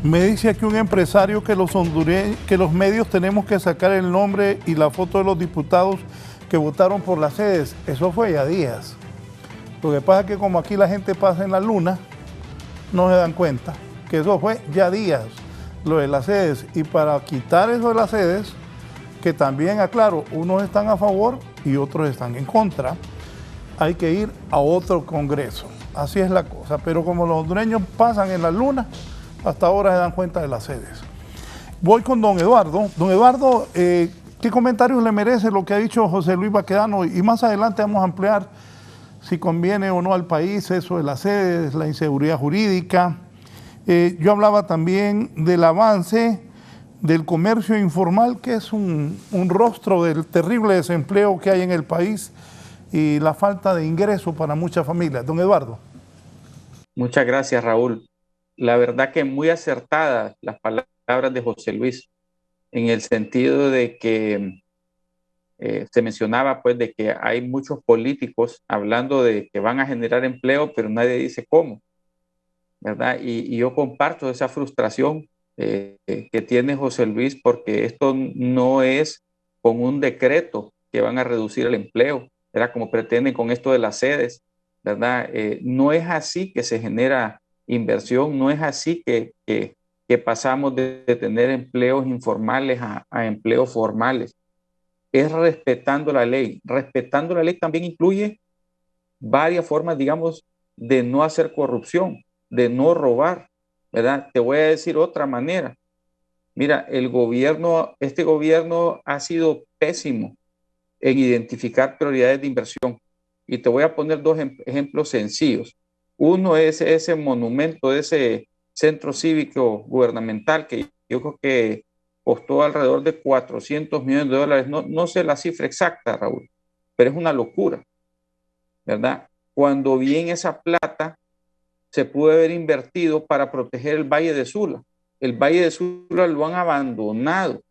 Me dice aquí un empresario que los medios tenemos que sacar el nombre y la foto de los diputados que votaron por las sedes. Eso fue ya días. Lo que pasa es que como aquí la gente pasa en la luna, no se dan cuenta que eso fue ya días, lo de las sedes. Y para quitar eso de las sedes, que también, aclaro, unos están a favor y otros están en contra, hay que ir a otro congreso. Así es la cosa. Pero como los hondureños pasan en la luna, hasta ahora se dan cuenta de las sedes. Voy con don Eduardo. Don Eduardo, ¿qué comentarios le merece lo que ha dicho José Luis Baquedano? Y más adelante vamos a ampliar si conviene o no al país eso de las sedes, la inseguridad jurídica. Yo hablaba también del avance del comercio informal, que es un rostro del terrible desempleo que hay en el país y la falta de ingreso para muchas familias. Don Eduardo. Muchas gracias, Raúl. La verdad que muy acertadas las palabras de José Luis, en el sentido de que se mencionaba pues de que hay muchos políticos hablando de que van a generar empleo, pero nadie dice cómo, ¿verdad? Y yo comparto esa frustración que tiene José Luis, porque esto no es con un decreto que van a reducir el empleo, ¿verdad? Como pretenden con esto de las sedes, ¿verdad? No es así que se genera inversión, no es así que pasamos de tener empleos informales a empleos formales. Es respetando la ley. Respetando la ley también incluye varias formas, digamos, de no hacer corrupción, de no robar, ¿verdad? Te voy a decir otra manera. Mira, este gobierno ha sido pésimo en identificar prioridades de inversión. Y te voy a poner dos ejemplos sencillos. Uno es ese monumento, ese centro cívico gubernamental que yo creo que costó alrededor de $400 millones. No sé la cifra exacta, Raúl, pero es una locura, ¿verdad? Cuando bien esa plata se pudo haber invertido para proteger el Valle de Sula. El Valle de Sula lo han abandonado.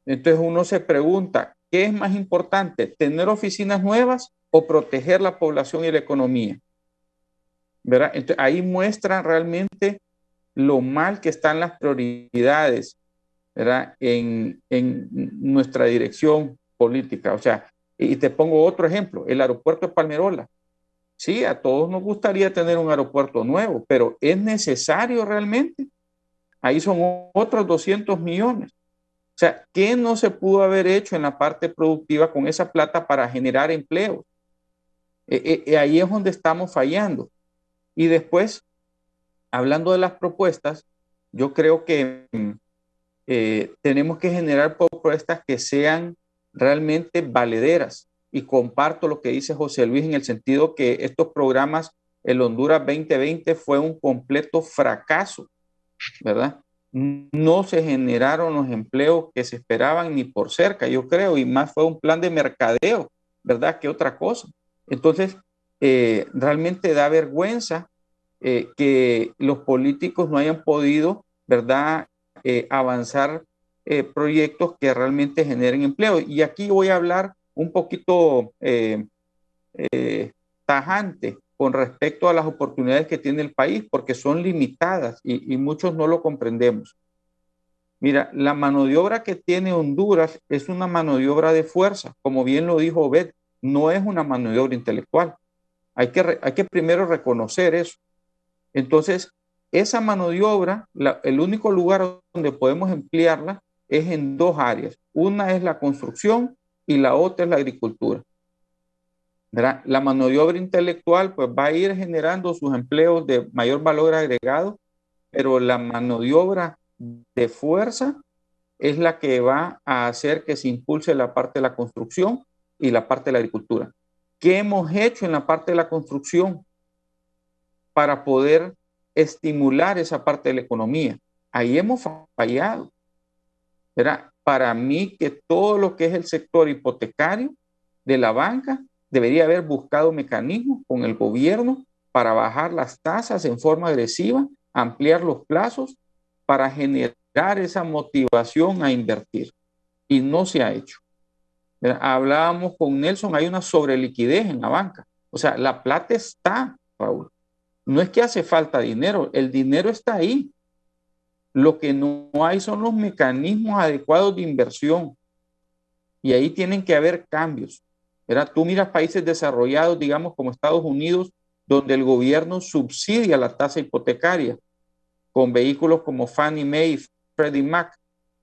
Entonces uno se pregunta, ¿qué es más importante? ¿Tener oficinas nuevas o proteger la población y la economía? ¿Verdad? Entonces, ahí muestra realmente lo mal que están las prioridades, ¿verdad? En nuestra dirección política. O sea, y te pongo otro ejemplo, el aeropuerto de Palmerola. Sí, a todos nos gustaría tener un aeropuerto nuevo, pero ¿es necesario realmente? Ahí son otros 200 millones. O sea, ¿qué no se pudo haber hecho en la parte productiva con esa plata para generar empleo? Ahí es donde estamos fallando. Y después, hablando de las propuestas, yo creo que tenemos que generar propuestas que sean realmente valederas. Y comparto lo que dice José Luis en el sentido que estos programas, el Honduras 2020 fue un completo fracaso, ¿verdad? No se generaron los empleos que se esperaban ni por cerca, yo creo, y más fue un plan de mercadeo, ¿verdad? Que otra cosa. Entonces, realmente da vergüenza que los políticos no hayan podido, ¿verdad?, avanzar proyectos que realmente generen empleo. Y aquí voy a hablar un poquito tajante con respecto a las oportunidades que tiene el país, porque son limitadas y muchos no lo comprendemos. Mira, la mano de obra que tiene Honduras es una mano de obra de fuerza, como bien lo dijo Obed, no es una mano de obra intelectual. Hay que primero reconocer eso. Entonces, esa mano de obra, el único lugar donde podemos emplearla es en dos áreas. Una es la construcción y la otra es la agricultura. ¿verdad? La mano de obra intelectual pues va a ir generando sus empleos de mayor valor agregado, pero la mano de obra de fuerza es la que va a hacer que se impulse la parte de la construcción y la parte de la agricultura. ¿Qué hemos hecho en la parte de la construcción para poder estimular esa parte de la economía? Ahí hemos fallado. ¿Verdad? Para mí que todo lo que es el sector hipotecario de la banca debería haber buscado mecanismos con el gobierno para bajar las tasas en forma agresiva, ampliar los plazos para generar esa motivación a invertir. Y no se ha hecho. Hablábamos con Nelson, hay una sobreliquidez en la banca. O sea, la plata está, Raúl. No es que hace falta dinero, el dinero está ahí. Lo que no hay son los mecanismos adecuados de inversión. Y ahí tienen que haber cambios. ¿Verdad? Tú miras países desarrollados, digamos como Estados Unidos, donde el gobierno subsidia la tasa hipotecaria con vehículos como Fannie Mae y Freddie Mac.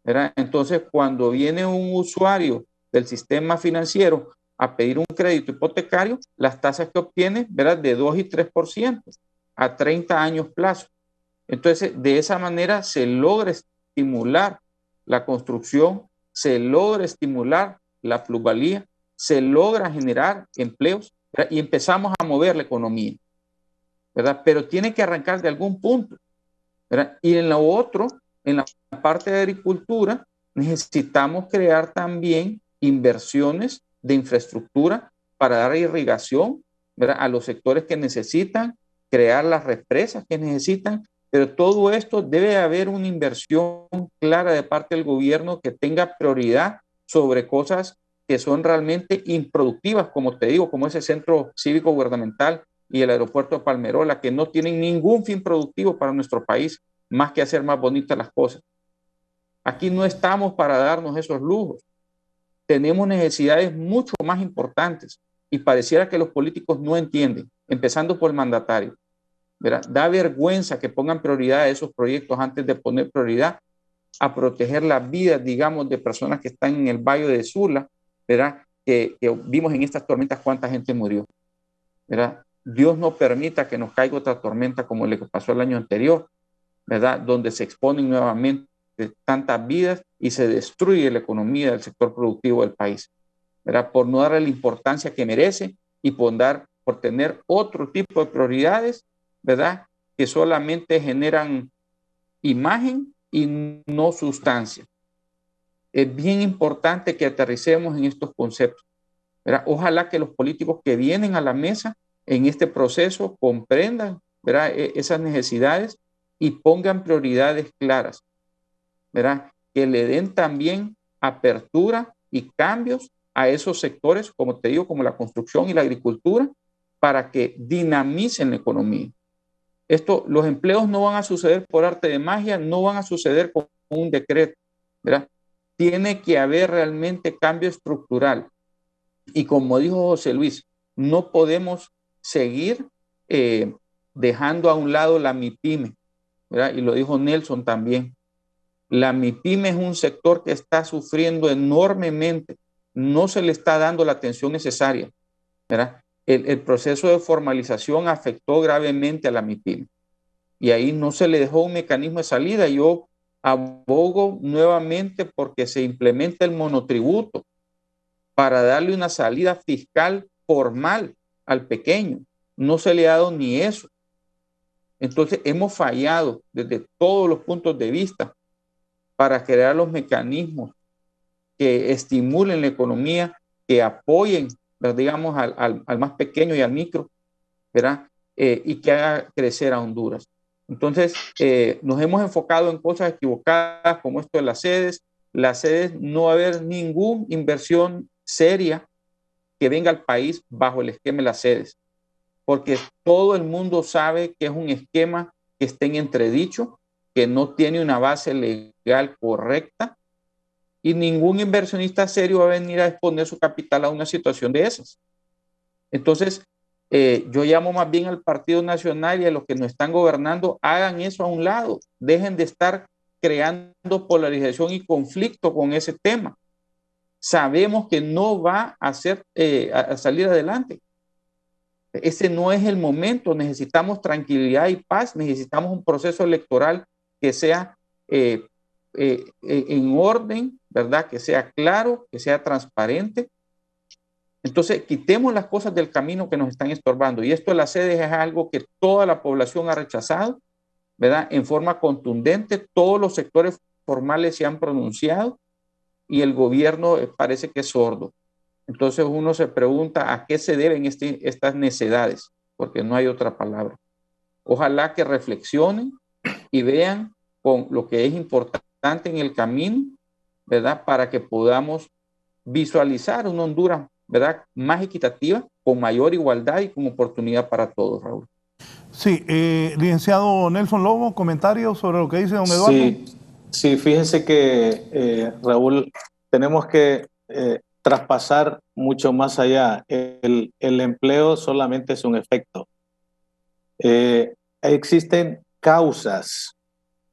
¿Verdad? Entonces, cuando viene un usuario del sistema financiero a pedir un crédito hipotecario, las tasas que obtiene, ¿verdad?, de 2 y 3% a 30 años plazo. Entonces, de esa manera se logra estimular la construcción, se logra estimular la plusvalía, se logra generar empleos, ¿verdad?, y empezamos a mover la economía, ¿verdad? Pero tiene que arrancar de algún punto, ¿verdad? Y en lo otro, en la parte de agricultura, necesitamos crear también inversiones de infraestructura para dar irrigación, ¿verdad?, a los sectores que necesitan, crear las represas que necesitan, pero todo esto debe haber una inversión clara de parte del gobierno que tenga prioridad sobre cosas que son realmente improductivas, como te digo, como ese centro cívico gubernamental y el aeropuerto de Palmerola, que no tienen ningún fin productivo para nuestro país, más que hacer más bonitas las cosas. Aquí no estamos para darnos esos lujos. Tenemos necesidades mucho más importantes y pareciera que los políticos no entienden, empezando por el mandatario. ¿Verdad? Da vergüenza que pongan prioridad a esos proyectos antes de poner prioridad a proteger las vidas, digamos, de personas que están en el Valle de Sula, ¿verdad? Que vimos en estas tormentas cuánta gente murió, ¿verdad? Dios no permita que nos caiga otra tormenta como la que pasó el año anterior, ¿verdad? Donde se exponen nuevamente tantas vidas y se destruye la economía del sector productivo del país, ¿verdad? Por no darle la importancia que merece y por tener otro tipo de prioridades, ¿verdad?, que solamente generan imagen y no sustancia. Es bien importante que aterricemos en estos conceptos, ¿verdad? Ojalá que los políticos que vienen a la mesa en este proceso comprendan, ¿verdad?, esas necesidades y pongan prioridades claras, ¿verdad?, que le den también apertura y cambios a esos sectores, como te digo, como la construcción y la agricultura, para que dinamicen la economía. Los empleos no van a suceder por arte de magia, no van a suceder con un decreto, ¿verdad? Tiene que haber realmente cambio estructural. Y como dijo José Luis, no podemos seguir dejando a un lado la MIPYME, ¿verdad? Y lo dijo Nelson también. La MIPYME es un sector que está sufriendo enormemente, no se le está dando la atención necesaria, ¿verdad? El proceso de formalización afectó gravemente a la MIPYME y ahí no se le dejó un mecanismo de salida. Yo abogo nuevamente porque se implemente el monotributo para darle una salida fiscal formal al pequeño. No se le ha dado ni eso. Entonces hemos fallado desde todos los puntos de vista para crear los mecanismos que estimulen la economía, que apoyen, digamos, al más pequeño y al micro, ¿verdad? Y que haga crecer a Honduras. Entonces, nos hemos enfocado en cosas equivocadas, como esto de las sedes. Las sedes, no va a haber ninguna inversión seria que venga al país bajo el esquema de las sedes, porque todo el mundo sabe que es un esquema que está en entredicho, que no tiene una base legal correcta, y ningún inversionista serio va a venir a exponer su capital a una situación de esas. Entonces, yo llamo más bien al Partido Nacional y a los que nos están gobernando, hagan eso a un lado, dejen de estar creando polarización y conflicto con ese tema. Sabemos que no va a salir adelante. Ese no es el momento. Necesitamos tranquilidad y paz. Necesitamos un proceso electoral que sea en orden, ¿verdad? Que sea claro, que sea transparente. Entonces, quitemos las cosas del camino que nos están estorbando. Y esto de las sedes es algo que toda la población ha rechazado, ¿verdad? En forma contundente, todos los sectores formales se han pronunciado y el gobierno parece que es sordo. Entonces uno se pregunta a qué se deben estas necedades, porque no hay otra palabra. Ojalá que reflexionen y vean con lo que es importante en el camino, ¿verdad? Para que podamos visualizar una Honduras, ¿verdad? Más equitativa, con mayor igualdad y con oportunidad para todos, Raúl. Sí, licenciado Nelson Lobo, comentarios sobre lo que dice don Eduardo. Sí, fíjense que, Raúl, tenemos que traspasar mucho más allá. El empleo solamente es un efecto. Existen causas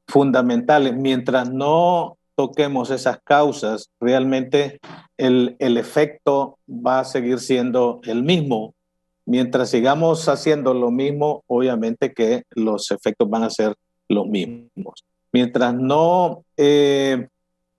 fundamentales. Mientras no toquemos esas causas, realmente el efecto va a seguir siendo el mismo. Mientras sigamos haciendo lo mismo, obviamente que los efectos van a ser los mismos. Mientras no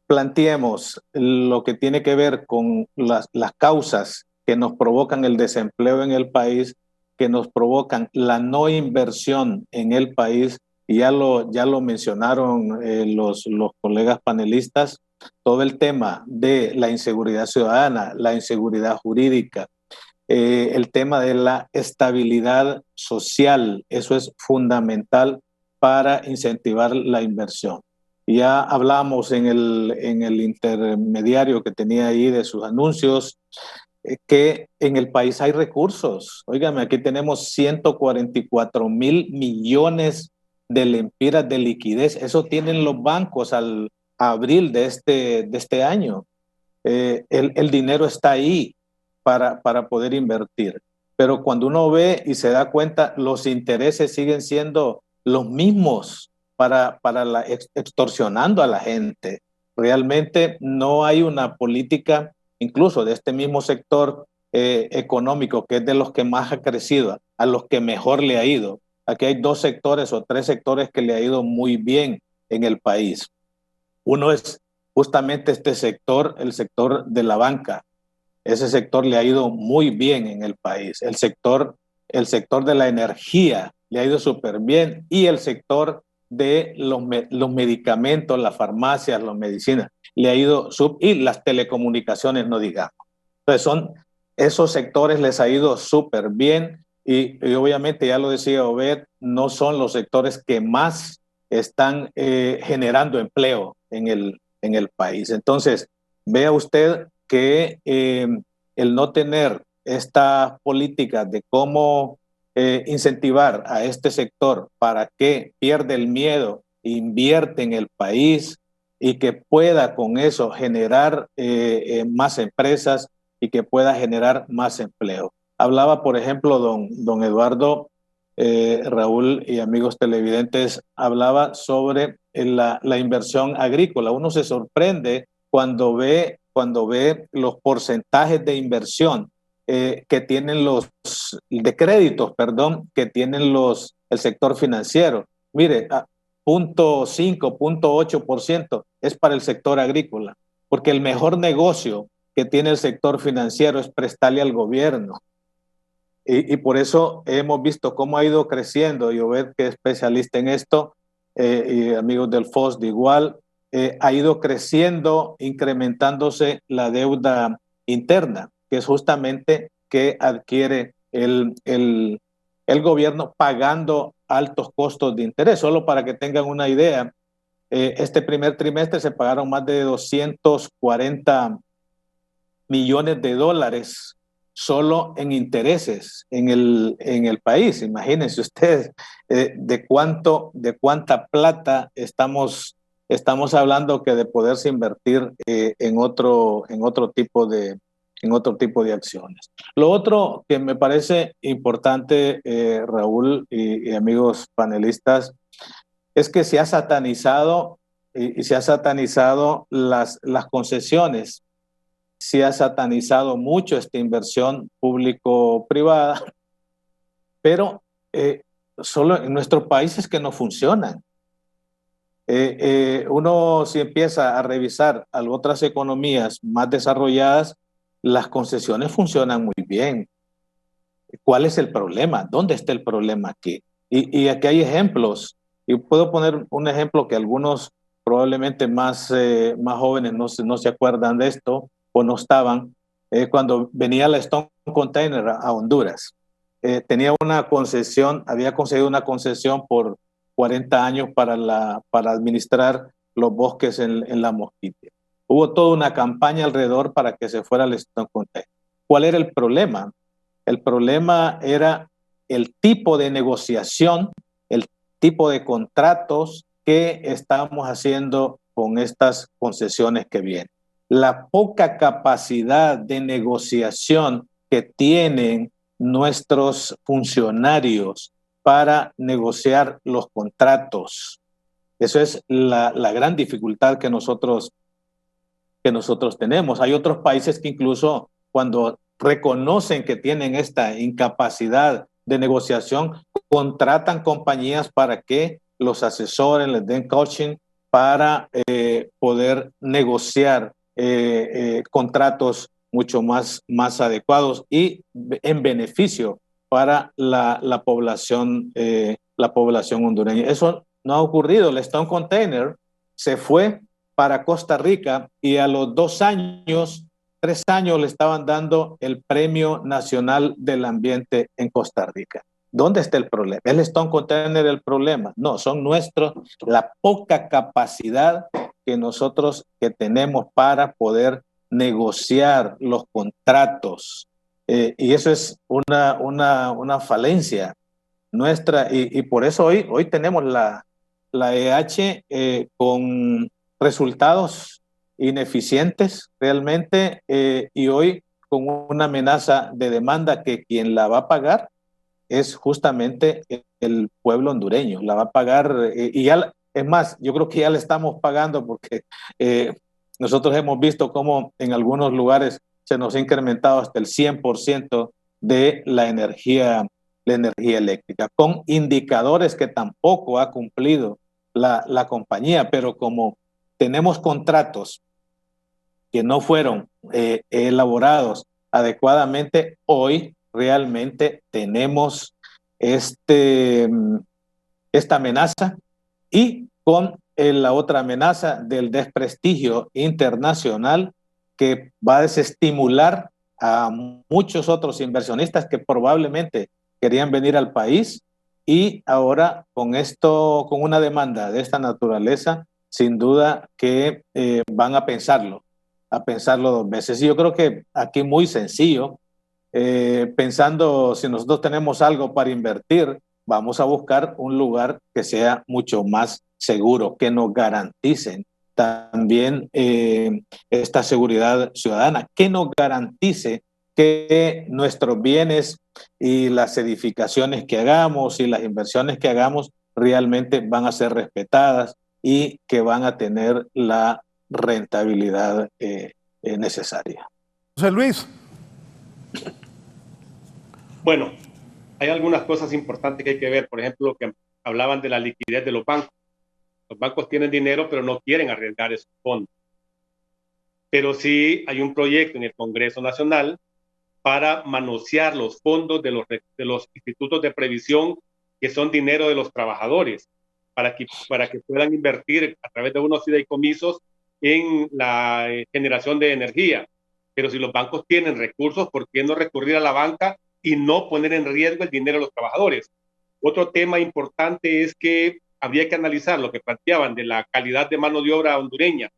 planteemos lo que tiene que ver con las causas que nos provocan el desempleo en el país, que nos provocan la no inversión en el país, y ya lo mencionaron los colegas panelistas, todo el tema de la inseguridad ciudadana, la inseguridad jurídica, el tema de la estabilidad social, eso es fundamental para incentivar la inversión. Ya hablamos en el intermediario que tenía ahí de sus anuncios, que en el país hay recursos. Óigame, aquí tenemos 144,000 millones de lempiras de liquidez. Eso tienen los bancos al abril de este año. El dinero está ahí para poder invertir. Pero cuando uno ve y se da cuenta, los intereses siguen siendo los mismos para extorsionando a la gente. Realmente no hay una política, incluso de este mismo sector económico, que es de los que más ha crecido, a los que mejor le ha ido. Aquí hay 2 sectores o 3 sectores que le ha ido muy bien en el país. Uno es justamente este sector, el sector de la banca. Ese sector le ha ido muy bien en el país. El sector de la energía le ha ido súper bien, y el sector de los medicamentos, las farmacias, las medicinas, le ha ido y las telecomunicaciones, no digamos. Entonces esos sectores les ha ido súper bien, y obviamente, ya lo decía Obed, no son los sectores que más están generando empleo en el país. Entonces, vea usted que el no tener esta política de cómo incentivar a este sector para que pierda el miedo, invierte en el país y que pueda con eso generar más empresas y que pueda generar más empleo. Hablaba, por ejemplo, don Eduardo, Raúl y amigos televidentes, hablaba sobre la inversión agrícola. Uno se sorprende cuando ve los porcentajes de inversión que tienen de créditos, que tienen el sector financiero. Mire, 0.5, 0.8% es para el sector agrícola, porque el mejor negocio que tiene el sector financiero es prestarle al gobierno. Y por eso hemos visto cómo ha ido creciendo, y Obed, que es especialista en esto, y amigos del FOS de igual, ha ido creciendo, incrementándose la deuda interna, que es justamente que adquiere el gobierno pagando altos costos de interés. Solo para que tengan una idea, este primer trimestre se pagaron más de 240 millones de dólares solo en intereses en el país. Imagínense ustedes de cuánta plata estamos hablando, que de poderse invertir en otro tipo de acciones. Lo otro que me parece importante, Raúl y amigos panelistas, es que se ha satanizado y se ha satanizado las concesiones. Se ha satanizado mucho esta inversión público-privada, pero solo en nuestro país es que no funcionan. Uno si empieza a revisar a otras economías más desarrolladas, las concesiones funcionan muy bien. ¿Cuál es el problema? ¿Dónde está el problema aquí? Y aquí hay ejemplos. Y puedo poner un ejemplo que algunos probablemente más jóvenes no se acuerdan de esto o no estaban. Cuando venía la Stone Container a Honduras, tenía una concesión, había conseguido una concesión por 40 años para administrar los bosques en la Mosquitia. Hubo toda una campaña alrededor para que se fuera el Stone Container. ¿Cuál era el problema? El problema era el tipo de negociación, el tipo de contratos que estábamos haciendo con estas concesiones que vienen. La poca capacidad de negociación que tienen nuestros funcionarios para negociar los contratos. Eso es la gran dificultad que nosotros tenemos. Hay otros países que incluso cuando reconocen que tienen esta incapacidad de negociación, contratan compañías para que los asesoren, les den coaching para poder negociar contratos mucho más adecuados y en beneficio para la población hondureña. Eso no ha ocurrido. El Stone Container se fue para Costa Rica y a los 3 años le estaban dando el Premio Nacional del Ambiente en Costa Rica. ¿Dónde está el problema? ¿Es el Stone Container el problema? No, son la poca capacidad que nosotros tenemos para poder negociar los contratos. Y eso es una falencia nuestra y por eso hoy tenemos la EH con resultados ineficientes realmente y hoy con una amenaza de demanda que quien la va a pagar es justamente el pueblo hondureño. La va a pagar y ya, es más, yo creo que ya le estamos pagando porque nosotros hemos visto cómo en algunos lugares se nos ha incrementado hasta el 100% de la energía eléctrica, con indicadores que tampoco ha cumplido la compañía, pero como tenemos contratos que no fueron elaborados adecuadamente, hoy realmente tenemos esta amenaza y con la otra amenaza del desprestigio internacional que va a desestimular a muchos otros inversionistas que probablemente querían venir al país y ahora con una demanda de esta naturaleza, sin duda que van a pensarlo 2 veces. Y yo creo que aquí muy sencillo, pensando si nosotros tenemos algo para invertir, vamos a buscar un lugar que sea mucho más seguro, que nos garanticen también esta seguridad ciudadana, que nos garantice que nuestros bienes y las edificaciones que hagamos y las inversiones que hagamos realmente van a ser respetadas y que van a tener la rentabilidad necesaria. José Luis. Bueno, hay algunas cosas importantes que hay que ver. Por ejemplo, que hablaban de la liquidez de los bancos. Los bancos tienen dinero, pero no quieren arriesgar esos fondos. Pero sí hay un proyecto en el Congreso Nacional para manosear los fondos de los institutos de previsión, que son dinero de los trabajadores, para que puedan invertir a través de unos fideicomisos en la generación de energía. Pero si los bancos tienen recursos, ¿por qué no recurrir a la banca y no poner en riesgo el dinero de los trabajadores? Otro tema importante es que habría que analizar lo que planteaban de la calidad de mano de obra hondureña.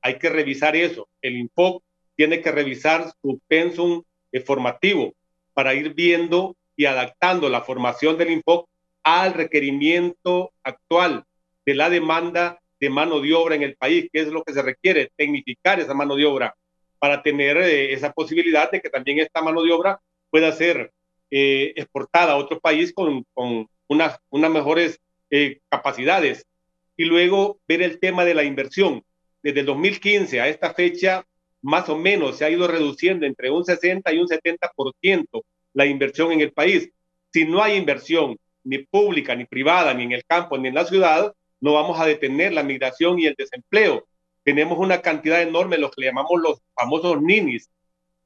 Hay que revisar eso. El INFOC tiene que revisar su pensum formativo para ir viendo y adaptando la formación del INFOC al requerimiento actual de la demanda de mano de obra en el país, que es lo que se requiere, tecnificar esa mano de obra para tener esa posibilidad de que también esta mano de obra pueda ser exportada a otro país con unas mejores capacidades. Y luego ver el tema de la inversión. Desde el 2015 a esta fecha, más o menos se ha ido reduciendo entre un 60 y un 70% la inversión en el país. Si no hay inversión, ni pública, ni privada, ni en el campo, ni en la ciudad, no vamos a detener la migración y el desempleo. Tenemos una cantidad enorme de los que le llamamos los famosos ninis,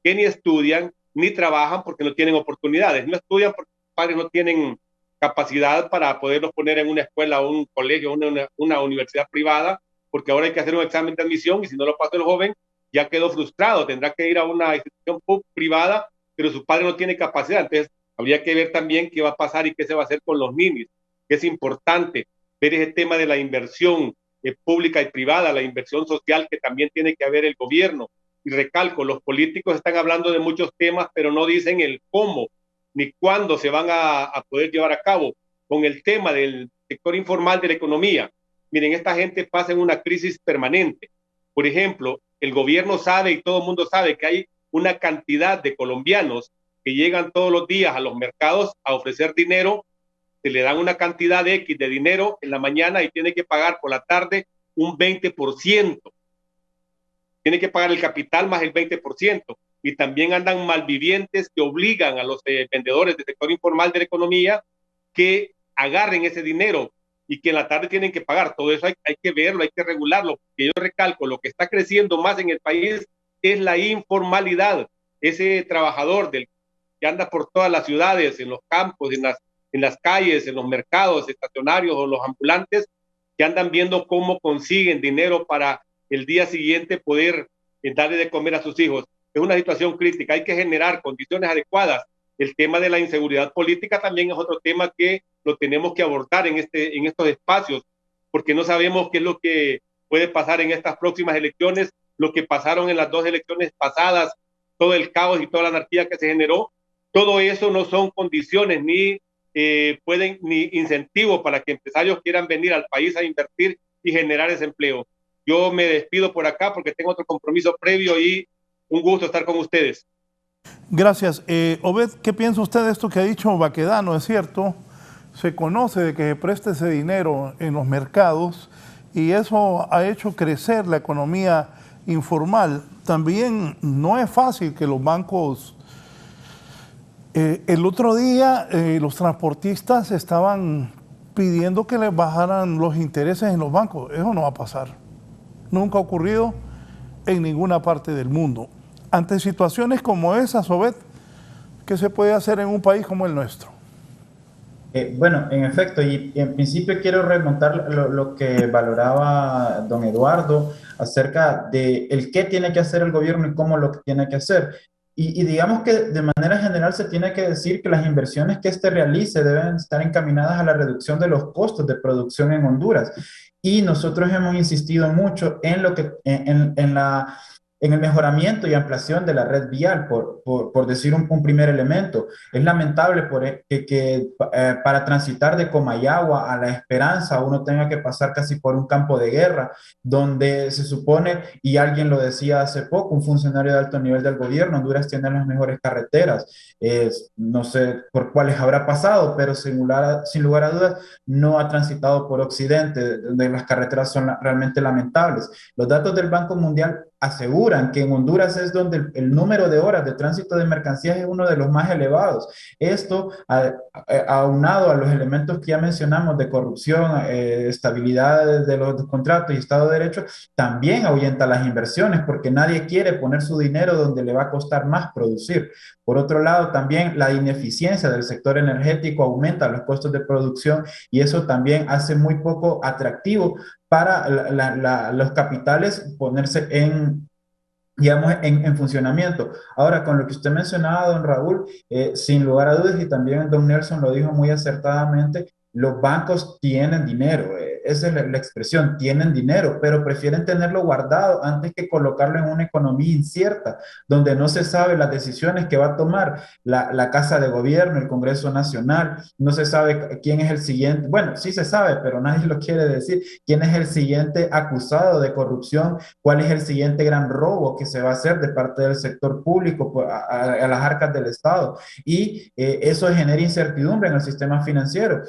que ni estudian ni trabajan porque no tienen oportunidades. No estudian porque sus padres no tienen capacidad para poderlos poner en una escuela o un colegio o una universidad privada, porque ahora hay que hacer un examen de admisión y si no lo pasa el joven, ya quedó frustrado, tendrá que ir a una institución privada, pero su padre no tiene capacidad. Entonces, habría que ver también qué va a pasar y qué se va a hacer con los ninis, que es importante ver ese tema de la inversión pública y privada, la inversión social que también tiene que haber el gobierno. Y recalco, los políticos están hablando de muchos temas, pero no dicen el cómo ni cuándo se van a poder llevar a cabo. Con el tema del sector informal de la economía, miren, esta gente pasa en una crisis permanente. Por ejemplo, el gobierno sabe y todo el mundo sabe que hay una cantidad de colombianos que llegan todos los días a los mercados a ofrecer dinero, se le dan una cantidad de X de dinero en la mañana y tiene que pagar por la tarde un 20%. Tiene que pagar el capital más el 20%. Y también andan malvivientes que obligan a los vendedores del sector informal de la economía que agarren ese dinero y que en la tarde tienen que pagar. Todo eso hay que verlo, hay que regularlo. Porque yo recalco, lo que está creciendo más en el país es la informalidad. Ese trabajador que anda por todas las ciudades, en los campos, en las calles, en los mercados estacionarios o los ambulantes, que andan viendo cómo consiguen dinero para el día siguiente poder darle de comer a sus hijos. Es una situación crítica, hay que generar condiciones adecuadas. El tema de la inseguridad política también es otro tema que lo tenemos que abordar en estos espacios, porque no sabemos qué es lo que puede pasar en estas próximas elecciones, lo que pasaron en las 2 elecciones pasadas, todo el caos y toda la anarquía que se generó. Todo eso no son condiciones ni incentivos para que empresarios quieran venir al país a invertir y generar ese empleo. Yo me despido por acá porque tengo otro compromiso previo y un gusto estar con ustedes. Gracias. Obed, ¿qué piensa usted de esto que ha dicho Baquedano? ¿Es cierto? Se conoce de que se presta ese dinero en los mercados y eso ha hecho crecer la economía informal. También no es fácil que los bancos... el otro día los transportistas estaban pidiendo que les bajaran los intereses en los bancos. Eso no va a pasar. Nunca ha ocurrido en ninguna parte del mundo. Ante situaciones como esas, Obed, ¿qué se puede hacer en un país como el nuestro? Bueno, en efecto, y en principio quiero remontar lo que valoraba don Eduardo acerca de el qué tiene que hacer el gobierno y cómo lo tiene que hacer. Y digamos que de manera general se tiene que decir que las inversiones que éste realice deben estar encaminadas a la reducción de los costos de producción en Honduras. Y nosotros hemos insistido mucho en lo que en el mejoramiento y ampliación de la red vial, por decir un primer elemento. Es lamentable que para transitar de Comayagua a La Esperanza uno tenga que pasar casi por un campo de guerra, donde se supone, y alguien lo decía hace poco, un funcionario de alto nivel del gobierno, Honduras tiene las mejores carreteras. No sé por cuáles habrá pasado, pero sin lugar a dudas no ha transitado por Occidente, donde las carreteras son realmente lamentables. Los datos del Banco Mundial aseguran que en Honduras es donde el número de horas de tránsito de mercancías es uno de los más elevados. Esto, aunado a los elementos que ya mencionamos de corrupción, estabilidad de los contratos y Estado de Derecho, también ahuyenta las inversiones porque nadie quiere poner su dinero donde le va a costar más producir. Por otro lado, también la ineficiencia del sector energético aumenta los costos de producción y eso también hace muy poco atractivo para los capitales ponerse en funcionamiento. Ahora, con lo que usted mencionaba, don Raúl, sin lugar a dudas, y también don Nelson lo dijo muy acertadamente, los bancos tienen dinero, esa es la expresión, tienen dinero, pero prefieren tenerlo guardado antes que colocarlo en una economía incierta, donde no se sabe las decisiones que va a tomar la Casa de Gobierno, el Congreso Nacional, no se sabe quién es el siguiente, bueno, sí se sabe, pero nadie lo quiere decir, quién es el siguiente acusado de corrupción, cuál es el siguiente gran robo que se va a hacer de parte del sector público a las arcas del Estado, y eso genera incertidumbre en el sistema financiero.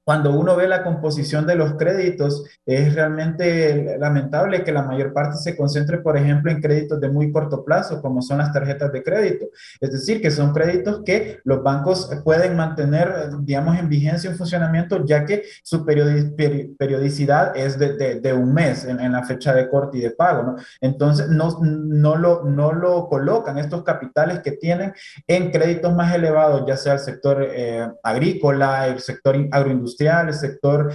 cuando uno ve la composición de los créditos, es realmente lamentable que la mayor parte se concentre, por ejemplo, en créditos de muy corto plazo, como son las tarjetas de crédito. Es decir, que son créditos que los bancos pueden mantener, digamos, en vigencia, en funcionamiento, ya que su periodicidad es de un mes en la fecha de corte y de pago, ¿no? Entonces, no lo colocan estos capitales que tienen en créditos más elevados, ya sea el sector agrícola, el sector agroindustrial, el sector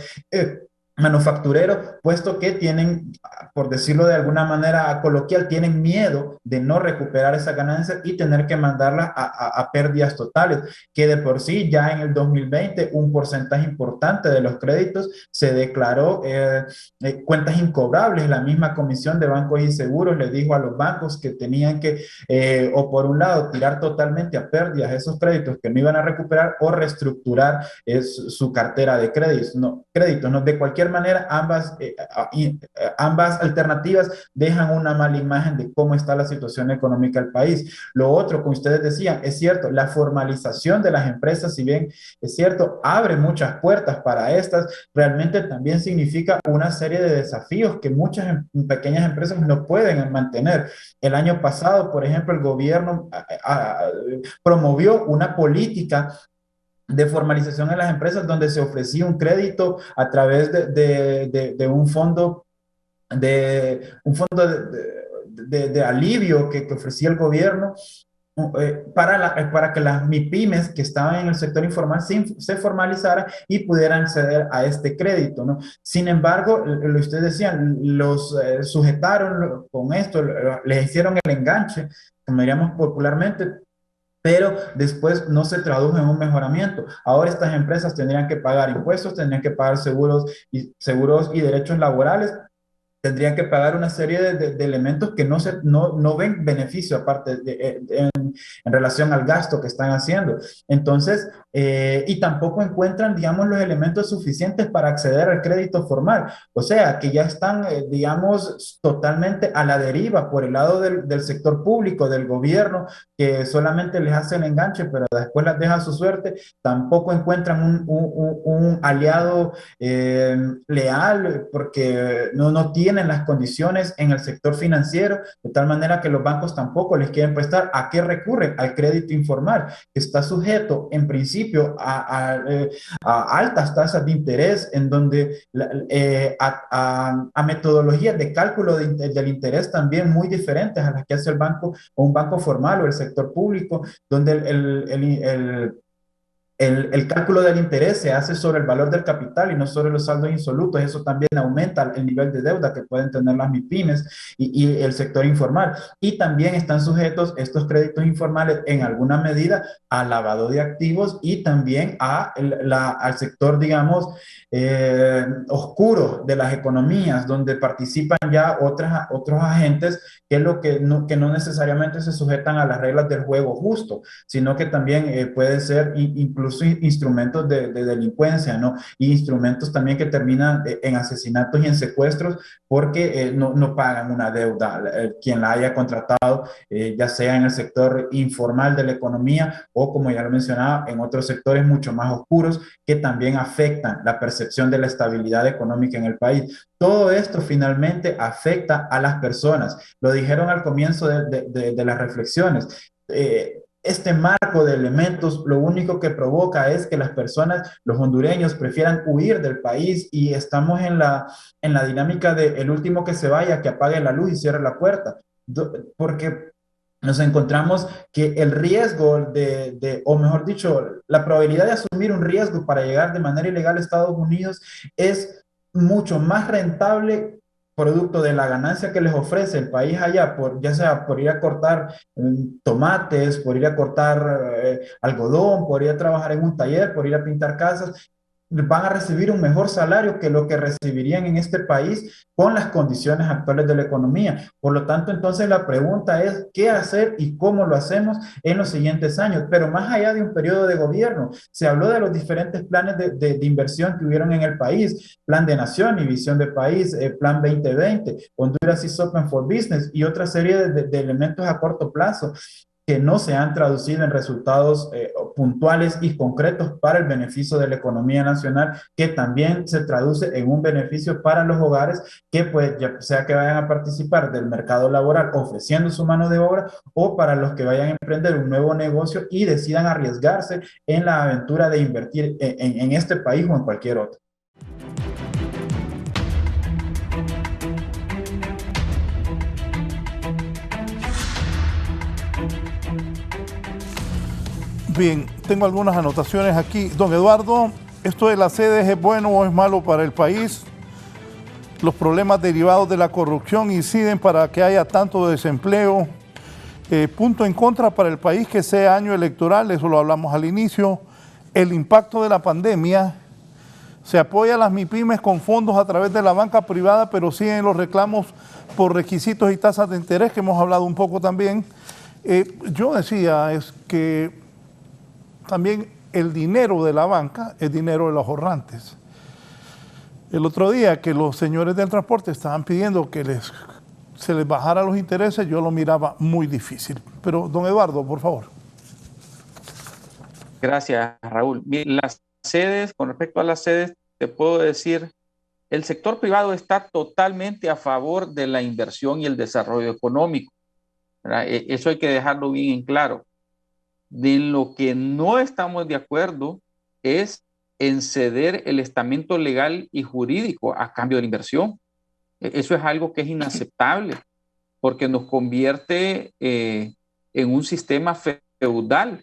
manufacturero, puesto que tienen, por decirlo de alguna manera coloquial, tienen miedo de no recuperar esa ganancia y tener que mandarla a pérdidas totales, que de por sí ya en el 2020 un porcentaje importante de los créditos se declaró cuentas incobrables. La misma Comisión de Bancos y Seguros le dijo a los bancos que tenían que, o por un lado, tirar totalmente a pérdidas esos créditos que no iban a recuperar o reestructurar su cartera de créditos. No, de cualquier manera, ambas alternativas dejan una mala imagen de cómo está la situación económica del país. Lo otro que ustedes decían, es cierto, la formalización de las empresas, si bien es cierto, abre muchas puertas para estas, realmente también significa una serie de desafíos que muchas pequeñas empresas no pueden mantener. El año pasado, por ejemplo, el gobierno promovió una política de formalización en las empresas donde se ofrecía un crédito a través de un fondo de alivio que ofrecía el gobierno para que las MIPYMES que estaban en el sector informal se formalizaran y pudieran acceder a este crédito, ¿no? Sin embargo, lo que ustedes decían, los sujetaron con esto, les hicieron el enganche, como diríamos popularmente, pero después no se tradujo en un mejoramiento. Ahora estas empresas tendrían que pagar impuestos, tendrían que pagar seguros y derechos laborales, tendrían que pagar una serie de elementos que no ven beneficio aparte en relación al gasto que están haciendo. Entonces, y tampoco encuentran, digamos, los elementos suficientes para acceder al crédito formal. O sea, que ya están, digamos, totalmente a la deriva por el lado del sector público, del gobierno, que solamente les hace el enganche, pero después las deja a su suerte. Tampoco encuentran un aliado leal, porque no tienen las condiciones en el sector financiero, de tal manera que los bancos tampoco les quieren prestar. ¿A qué recurren? Al crédito informal, que está sujeto en principio a altas tasas de interés, en donde a metodologías de cálculo del interés también muy diferentes a las que hace el banco o un banco formal o el sector público, donde el cálculo del interés se hace sobre el valor del capital y no sobre los saldos insolutos. Eso también aumenta el nivel de deuda que pueden tener las MIPYMES y el sector informal. Y también están sujetos estos créditos informales en alguna medida al lavado de activos y también al sector, digamos, oscuro de las economías, donde participan ya otros agentes que no necesariamente se sujetan a las reglas del juego justo, sino que también pueden ser incluso instrumentos de delincuencia, ¿no? Y instrumentos también que terminan en asesinatos y en secuestros porque no pagan una deuda, quien la haya contratado, ya sea en el sector informal de la economía o, como ya lo mencionaba, en otros sectores mucho más oscuros que también afectan la percepción de la estabilidad económica en el país. Todo esto finalmente afecta a las personas. Lo dijeron al comienzo de las reflexiones. Este marco de elementos lo único que provoca es que las personas, los hondureños, prefieran huir del país y estamos en la dinámica de el último que se vaya, que apague la luz y cierre la puerta. Porque nos encontramos que el riesgo o mejor dicho, la probabilidad de asumir un riesgo para llegar de manera ilegal a Estados Unidos es mucho más rentable producto de la ganancia que les ofrece el país allá, ya sea por ir a cortar tomates, por ir a cortar algodón, por ir a trabajar en un taller, por ir a pintar casas, van a recibir un mejor salario que lo que recibirían en este país con las condiciones actuales de la economía. Por lo tanto, entonces la pregunta es qué hacer y cómo lo hacemos en los siguientes años. Pero más allá de un periodo de gobierno, se habló de los diferentes planes de inversión que hubieron en el país, Plan de Nación y Visión de País, Plan 2020, Honduras is Open for Business y otra serie de elementos a corto plazo que no se han traducido en resultados puntuales y concretos para el beneficio de la economía nacional, que también se traduce en un beneficio para los hogares, que pues ya sea que vayan a participar del mercado laboral ofreciendo su mano de obra, o para los que vayan a emprender un nuevo negocio y decidan arriesgarse en la aventura de invertir en este país o en cualquier otro. Bien, tengo algunas anotaciones aquí. Don Eduardo, ¿esto de las sedes es bueno o es malo para el país? Los problemas derivados de la corrupción inciden para que haya tanto desempleo. Punto en contra para el país que sea año electoral, eso lo hablamos al inicio. El impacto de la pandemia. Se apoya a las MIPYMES con fondos a través de la banca privada, pero siguen los reclamos por requisitos y tasas de interés, que hemos hablado un poco también. Yo decía es que también el dinero de la banca es dinero de los ahorrantes. El otro día que los señores del transporte estaban pidiendo que se les bajara los intereses, yo lo miraba muy difícil. Pero, don Eduardo, por favor. Gracias, Raúl. Las sedes, con respecto a las sedes, te puedo decir, el sector privado está totalmente a favor de la inversión y el desarrollo económico, ¿verdad? Eso hay que dejarlo bien en claro. De lo que no estamos de acuerdo es en ceder el estamento legal y jurídico a cambio de la inversión. Eso es algo que es inaceptable, porque nos convierte en un sistema feudal,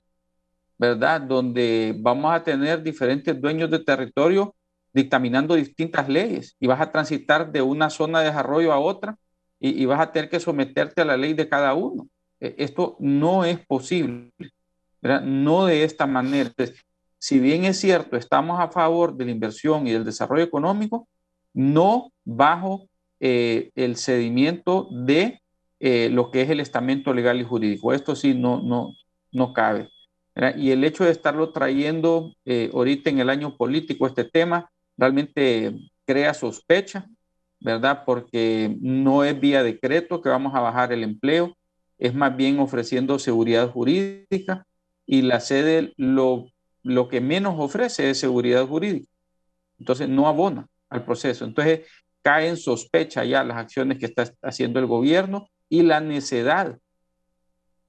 ¿verdad? Donde vamos a tener diferentes dueños de territorio dictaminando distintas leyes y vas a transitar de una zona de desarrollo a otra y vas a tener que someterte a la ley de cada uno. Esto no es posible, ¿verdad? No de esta manera. Entonces, si bien es cierto, estamos a favor de la inversión y del desarrollo económico, no bajo el cedimiento de lo que es el estamento legal y jurídico. Esto sí no cabe, ¿verdad? Y el hecho de estarlo trayendo ahorita en el año político, este tema, realmente crea sospecha, ¿verdad? Porque no es vía decreto que vamos a bajar el empleo, es más bien ofreciendo seguridad jurídica, y la sede lo que menos ofrece es seguridad jurídica. Entonces no abona al proceso. Entonces cae en sospecha ya las acciones que está haciendo el gobierno y la necedad,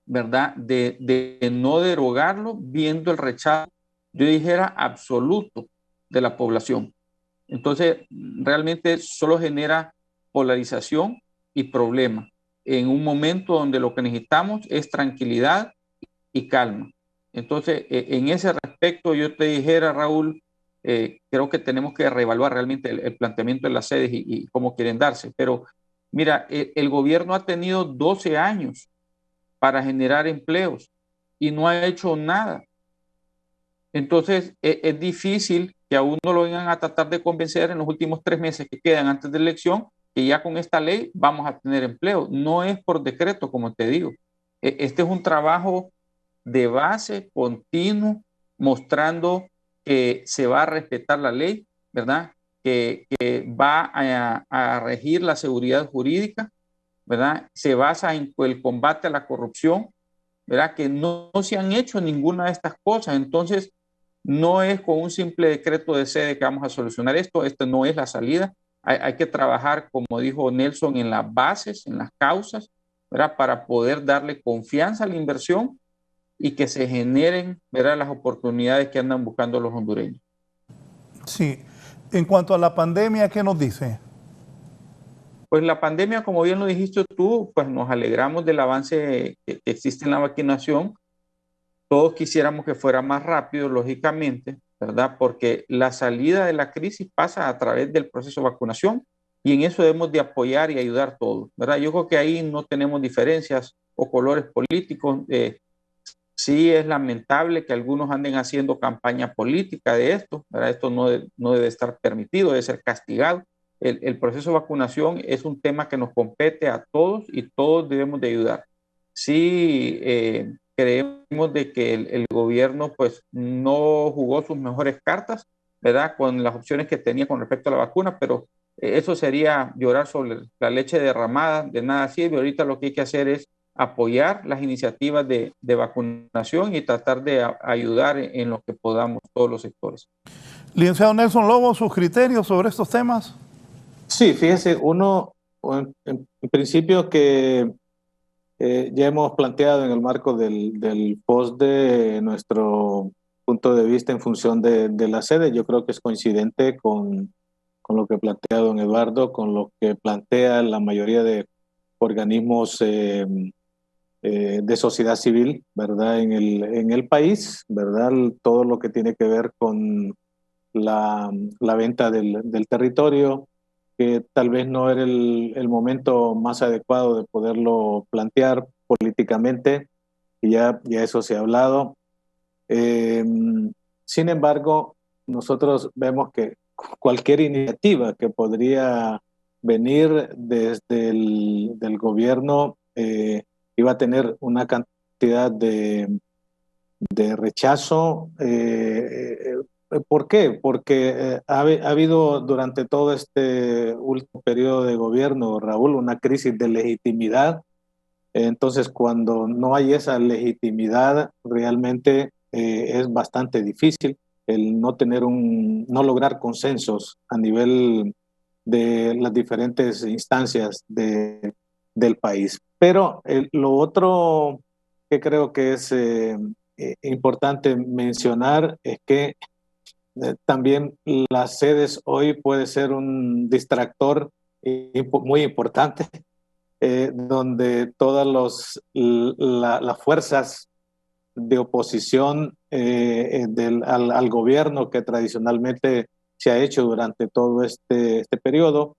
¿verdad?, de no derogarlo, viendo el rechazo, yo dijera, absoluto de la población. Entonces realmente solo genera polarización y problema en un momento donde lo que necesitamos es tranquilidad y calma. Entonces, en ese respecto, yo te dijera, Raúl, creo que tenemos que reevaluar realmente el planteamiento de las sedes y cómo quieren darse. Pero mira, el gobierno ha tenido 12 años para generar empleos y no ha hecho nada. Entonces, es difícil que a uno lo vengan a tratar de convencer en los últimos 3 meses que quedan antes de la elección que ya con esta ley vamos a tener empleo. No es por decreto, como te digo. Este es un trabajo de base continuo, mostrando que se va a respetar la ley, ¿verdad? Que va a regir la seguridad jurídica, ¿verdad? Se basa en el combate a la corrupción, ¿verdad? Que no se han hecho ninguna de estas cosas. Entonces, no es con un simple decreto de sede que vamos a solucionar esto. Esto no es la salida. Hay que trabajar, como dijo Nelson, en las bases, en las causas, ¿verdad? Para poder darle confianza a la inversión y que se generen, ¿verdad?, las oportunidades que andan buscando los hondureños. Sí. En cuanto a la pandemia, ¿qué nos dice? Pues la pandemia, como bien lo dijiste tú, pues nos alegramos del avance que existe en la vacunación. Todos quisiéramos que fuera más rápido, lógicamente, ¿verdad? Porque la salida de la crisis pasa a través del proceso de vacunación y en eso debemos de apoyar y ayudar todos, ¿verdad? Yo creo que ahí no tenemos diferencias o colores políticos. Sí es lamentable que algunos anden haciendo campaña política de esto, ¿verdad? Esto no debe estar permitido, debe ser castigado. El proceso de vacunación es un tema que nos compete a todos y todos debemos de ayudar. Sí, creemos de que el gobierno pues no jugó sus mejores cartas, ¿verdad?, con las opciones que tenía con respecto a la vacuna, pero eso sería llorar sobre la leche derramada, de nada sirve. Ahorita lo que hay que hacer es apoyar las iniciativas de vacunación y tratar de ayudar en lo que podamos todos los sectores. Licenciado Nelson Lobo, ¿sus criterios sobre estos temas? Sí, fíjese, uno, en principio que ya hemos planteado en el marco del post de nuestro punto de vista en función de la sede, yo creo que es coincidente con lo que plantea don Eduardo, con lo que plantea la mayoría de organismos de sociedad civil, ¿verdad? En el país, ¿verdad? Todo lo que tiene que ver con la venta del territorio, que tal vez no era el momento más adecuado de poderlo plantear políticamente, y ya eso se ha hablado. Sin embargo, nosotros vemos que cualquier iniciativa que podría venir desde del gobierno iba a tener una cantidad de rechazo. ¿Por qué? Porque ha habido durante todo este último periodo de gobierno, Raúl, una crisis de legitimidad. Entonces, cuando no hay esa legitimidad, realmente es bastante difícil el no lograr consensos a nivel de las diferentes instancias del país. Pero lo otro que creo que es importante mencionar es que también las sedes hoy puede ser un distractor muy importante, donde todas las fuerzas de oposición al gobierno que tradicionalmente se ha hecho durante todo este periodo,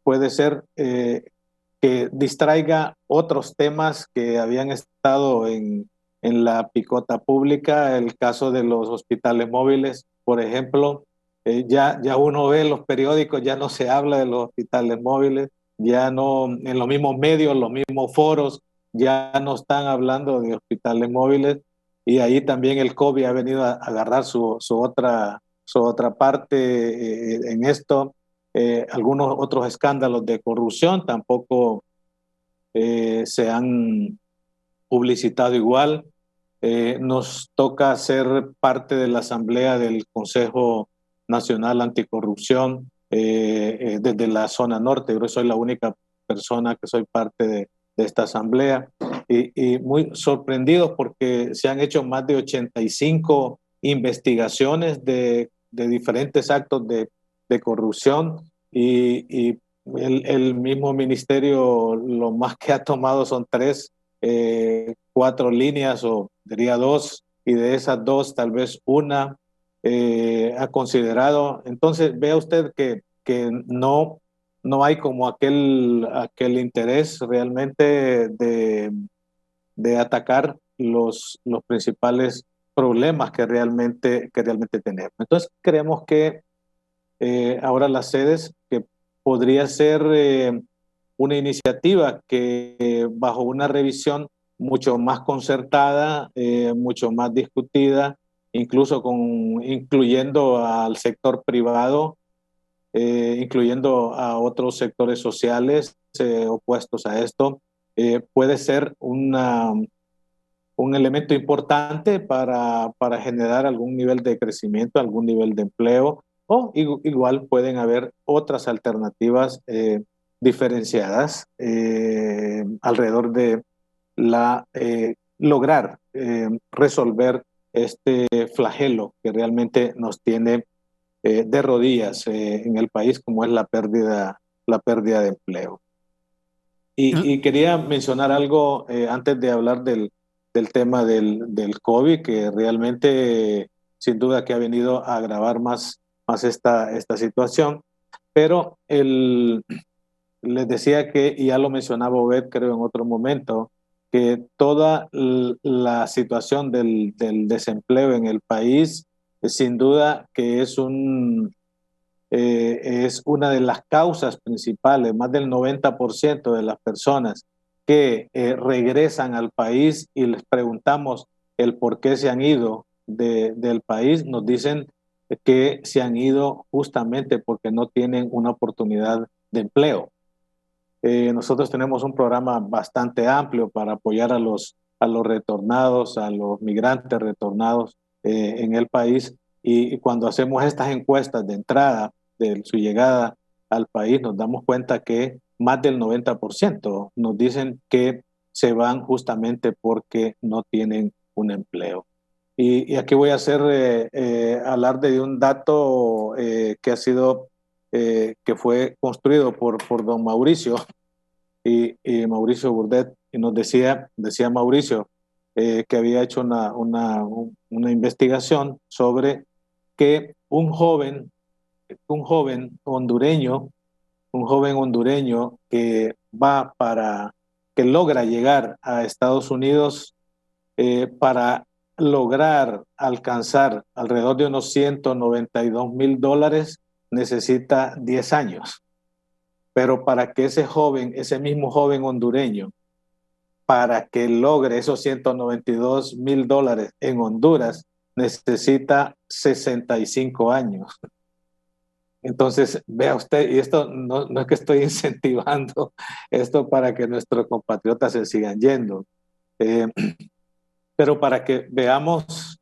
puede ser que distraiga otros temas que habían estado en la picota pública. El caso de los hospitales móviles, por ejemplo, ya uno ve los periódicos, ya no se habla de los hospitales móviles, ya no, en los mismos medios, los mismos foros, ya no están hablando de hospitales móviles, y ahí también el COVID ha venido a agarrar su otra parte en esto. Algunos otros escándalos de corrupción tampoco se han publicitado igual. Nos toca ser parte de la asamblea del Consejo Nacional Anticorrupción desde la zona norte. Yo soy la única persona que soy parte de esta asamblea, y muy sorprendidos porque se han hecho más de 85 investigaciones de diferentes actos de corrupción, y el mismo ministerio lo más que ha tomado son 4 líneas, o diría 2, y de esas 2 tal vez una ha considerado. Entonces vea usted que no hay como aquel interés realmente de atacar los principales problemas que realmente tenemos. Entonces creemos que ahora las sedes, que podría ser una iniciativa que bajo una revisión mucho más concertada, mucho más discutida, incluso incluyendo al sector privado, incluyendo a otros sectores sociales opuestos a esto, puede ser un elemento importante para generar algún nivel de crecimiento, algún nivel de empleo, o igual pueden haber otras alternativas diferenciadas alrededor de lograr resolver este flagelo que realmente nos tiene de rodillas en el país, como es la pérdida de empleo. Y quería mencionar algo antes de hablar del tema del COVID, que realmente sin duda que ha venido a agravar más esta situación, pero les decía que, y ya lo mencionaba Obed creo en otro momento, que toda la situación del desempleo en el país sin duda que es una de las causas principales. Más del 90% de las personas que regresan al país y les preguntamos el por qué se han ido del país, nos dicen que se han ido justamente porque no tienen una oportunidad de empleo. Nosotros tenemos un programa bastante amplio para apoyar a los retornados, a los migrantes retornados en el país. Y cuando hacemos estas encuestas de entrada de su llegada al país, nos damos cuenta que más del 90% nos dicen que se van justamente porque no tienen un empleo. Y aquí voy a hacer alarde de un dato que ha sido, que fue construido por don Mauricio y Mauricio Burdet, y nos decía Mauricio que había hecho una investigación sobre que un joven hondureño que que logra llegar a Estados Unidos para lograr alcanzar alrededor de unos $192,000 necesita 10 años. Pero para que ese mismo joven hondureño, para que logre esos $192,000 en Honduras, necesita 65 años. Entonces, vea usted, y esto no es que estoy incentivando esto para que nuestros compatriotas se sigan yendo, pero para que veamos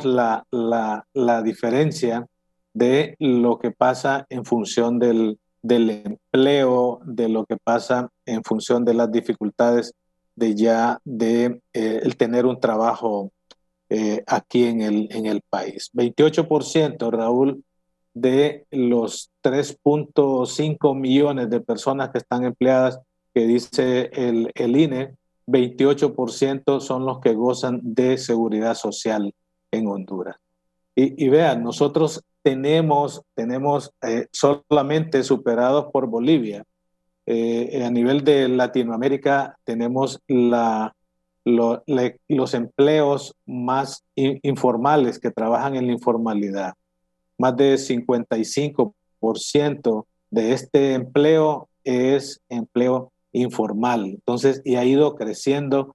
la diferencia de lo que pasa en función del empleo, de lo que pasa en función de las dificultades de el tener un trabajo aquí en el país. 28%, Raúl, de los 3.5 millones de personas que están empleadas, que dice el INE, 28% son los que gozan de seguridad social en Honduras. Y vean, nosotros tenemos solamente superados por Bolivia. A nivel de Latinoamérica tenemos los empleos más informales, que trabajan en la informalidad. Más de 55% de este empleo es empleo informal. Entonces, y ha ido creciendo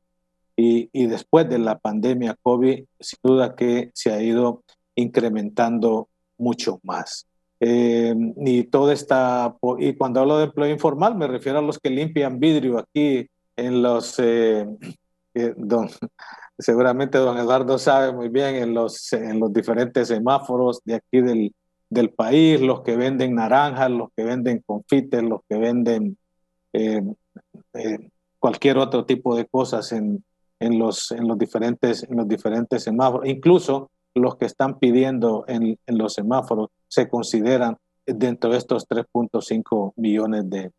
y después de la pandemia COVID, sin duda que se ha ido incrementando mucho más. Y cuando hablo de empleo informal, me refiero a los que limpian vidrio aquí en los, seguramente don Eduardo sabe muy bien, en los diferentes semáforos de aquí del país, los que venden naranjas, los que venden confites, los que venden cualquier otro tipo de cosas en los diferentes semáforos. Incluso los que están pidiendo en los semáforos se consideran dentro de estos 3.5 millones de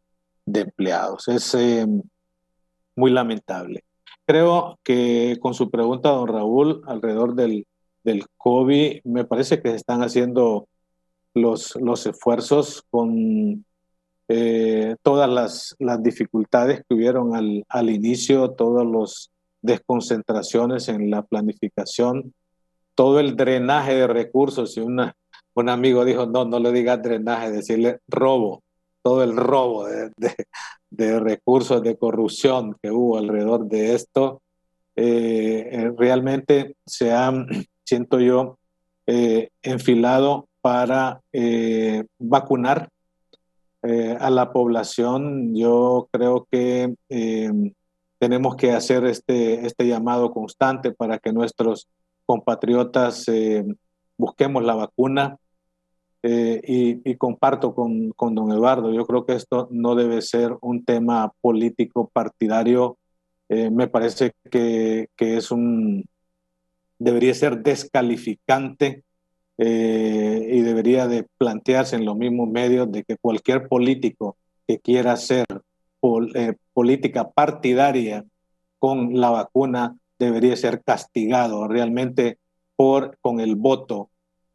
empleados. Es muy lamentable. Creo que con su pregunta, don Raúl, alrededor del COVID, me parece que se están haciendo los esfuerzos con todas las dificultades que hubieron al inicio, todas las desconcentraciones en la planificación, todo el drenaje de recursos. Y un amigo dijo, no le digas drenaje, decirle robo, todo el robo de recursos, de corrupción que hubo alrededor de esto. Realmente se han, siento yo, enfilado para vacunar a la población. Yo creo que tenemos que hacer este llamado constante para que nuestros compatriotas busquemos la vacuna. Y comparto con don Eduardo, yo creo que esto no debe ser un tema político partidario. Me parece que debería ser descalificante y debería de plantearse en los mismos medios de que cualquier político que quiera hacer política partidaria con la vacuna debería ser castigado realmente con el voto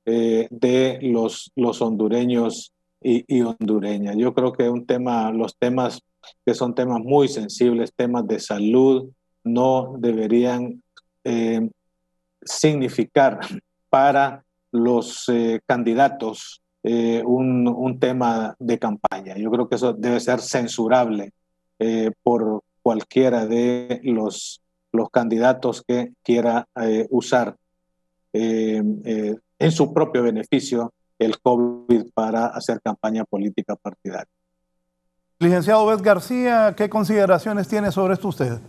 de los hondureños y hondureñas. Yo creo que los temas que son temas muy sensibles, temas de salud, no deberían significar para los candidatos un tema de campaña. Yo creo que eso debe ser censurable por cualquiera de los candidatos que quiera usar en su propio beneficio el COVID para hacer campaña política partidaria. Licenciado Beth García, ¿qué consideraciones tiene sobre esto usted?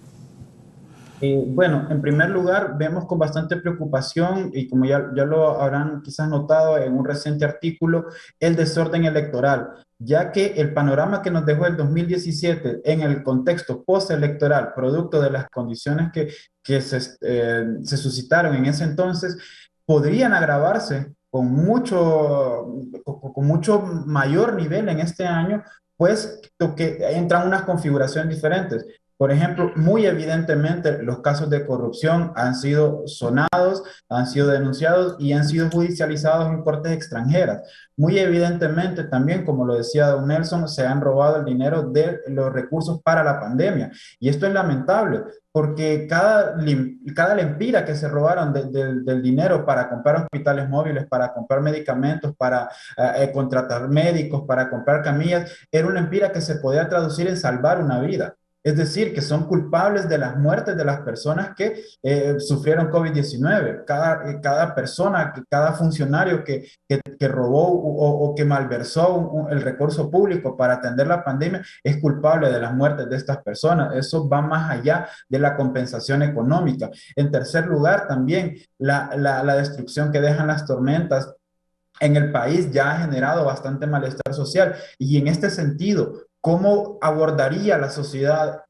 Bueno, en primer lugar, vemos con bastante preocupación, y como ya lo habrán quizás notado en un reciente artículo, el desorden electoral, ya que el panorama que nos dejó el 2017 en el contexto postelectoral, producto de las condiciones que se suscitaron en ese entonces, podrían agravarse con mucho mayor nivel en este año, pues que entran unas configuraciones diferentes. Por ejemplo, muy evidentemente los casos de corrupción han sido sonados, han sido denunciados y han sido judicializados en cortes extranjeras. Muy evidentemente también, como lo decía don Nelson, se han robado el dinero de los recursos para la pandemia. Y esto es lamentable, porque cada lempira que se robaron del dinero para comprar hospitales móviles, para comprar medicamentos, para contratar médicos, para comprar camillas, era una lempira que se podía traducir en salvar una vida. Es decir, que son culpables de las muertes de las personas que sufrieron COVID-19. Cada persona, cada funcionario que robó o que malversó el recurso público para atender la pandemia es culpable de las muertes de estas personas. Eso va más allá de la compensación económica. En tercer lugar, también la destrucción que dejan las tormentas en el país ya ha generado bastante malestar social. Y en este sentido, ¿cómo abordaría la sociedad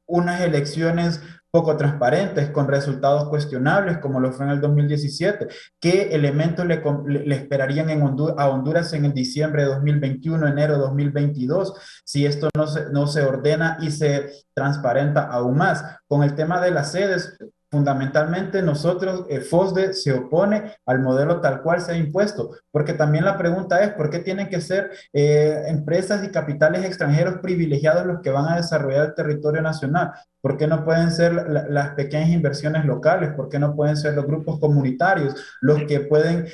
unas elecciones poco transparentes, con resultados cuestionables, como lo fue en el 2017? ¿Qué elementos le esperarían a Honduras en el diciembre de 2021, enero de 2022, si esto no se ordena y se transparenta aún más? Con el tema de las sedes, fundamentalmente nosotros, FOSDE se opone al modelo tal cual se ha impuesto, porque también la pregunta es, ¿por qué tienen que ser empresas y capitales extranjeros privilegiados los que van a desarrollar el territorio nacional? ¿Por qué no pueden ser las pequeñas inversiones locales? ¿Por qué no pueden ser los grupos comunitarios los que pueden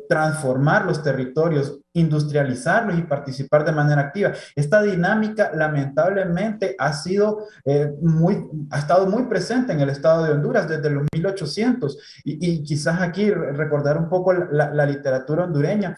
transformar los territorios, industrializarlos y participar de manera activa? Esta dinámica lamentablemente ha estado muy presente en el estado de Honduras desde los 1800 y quizás aquí recordar un poco la literatura hondureña.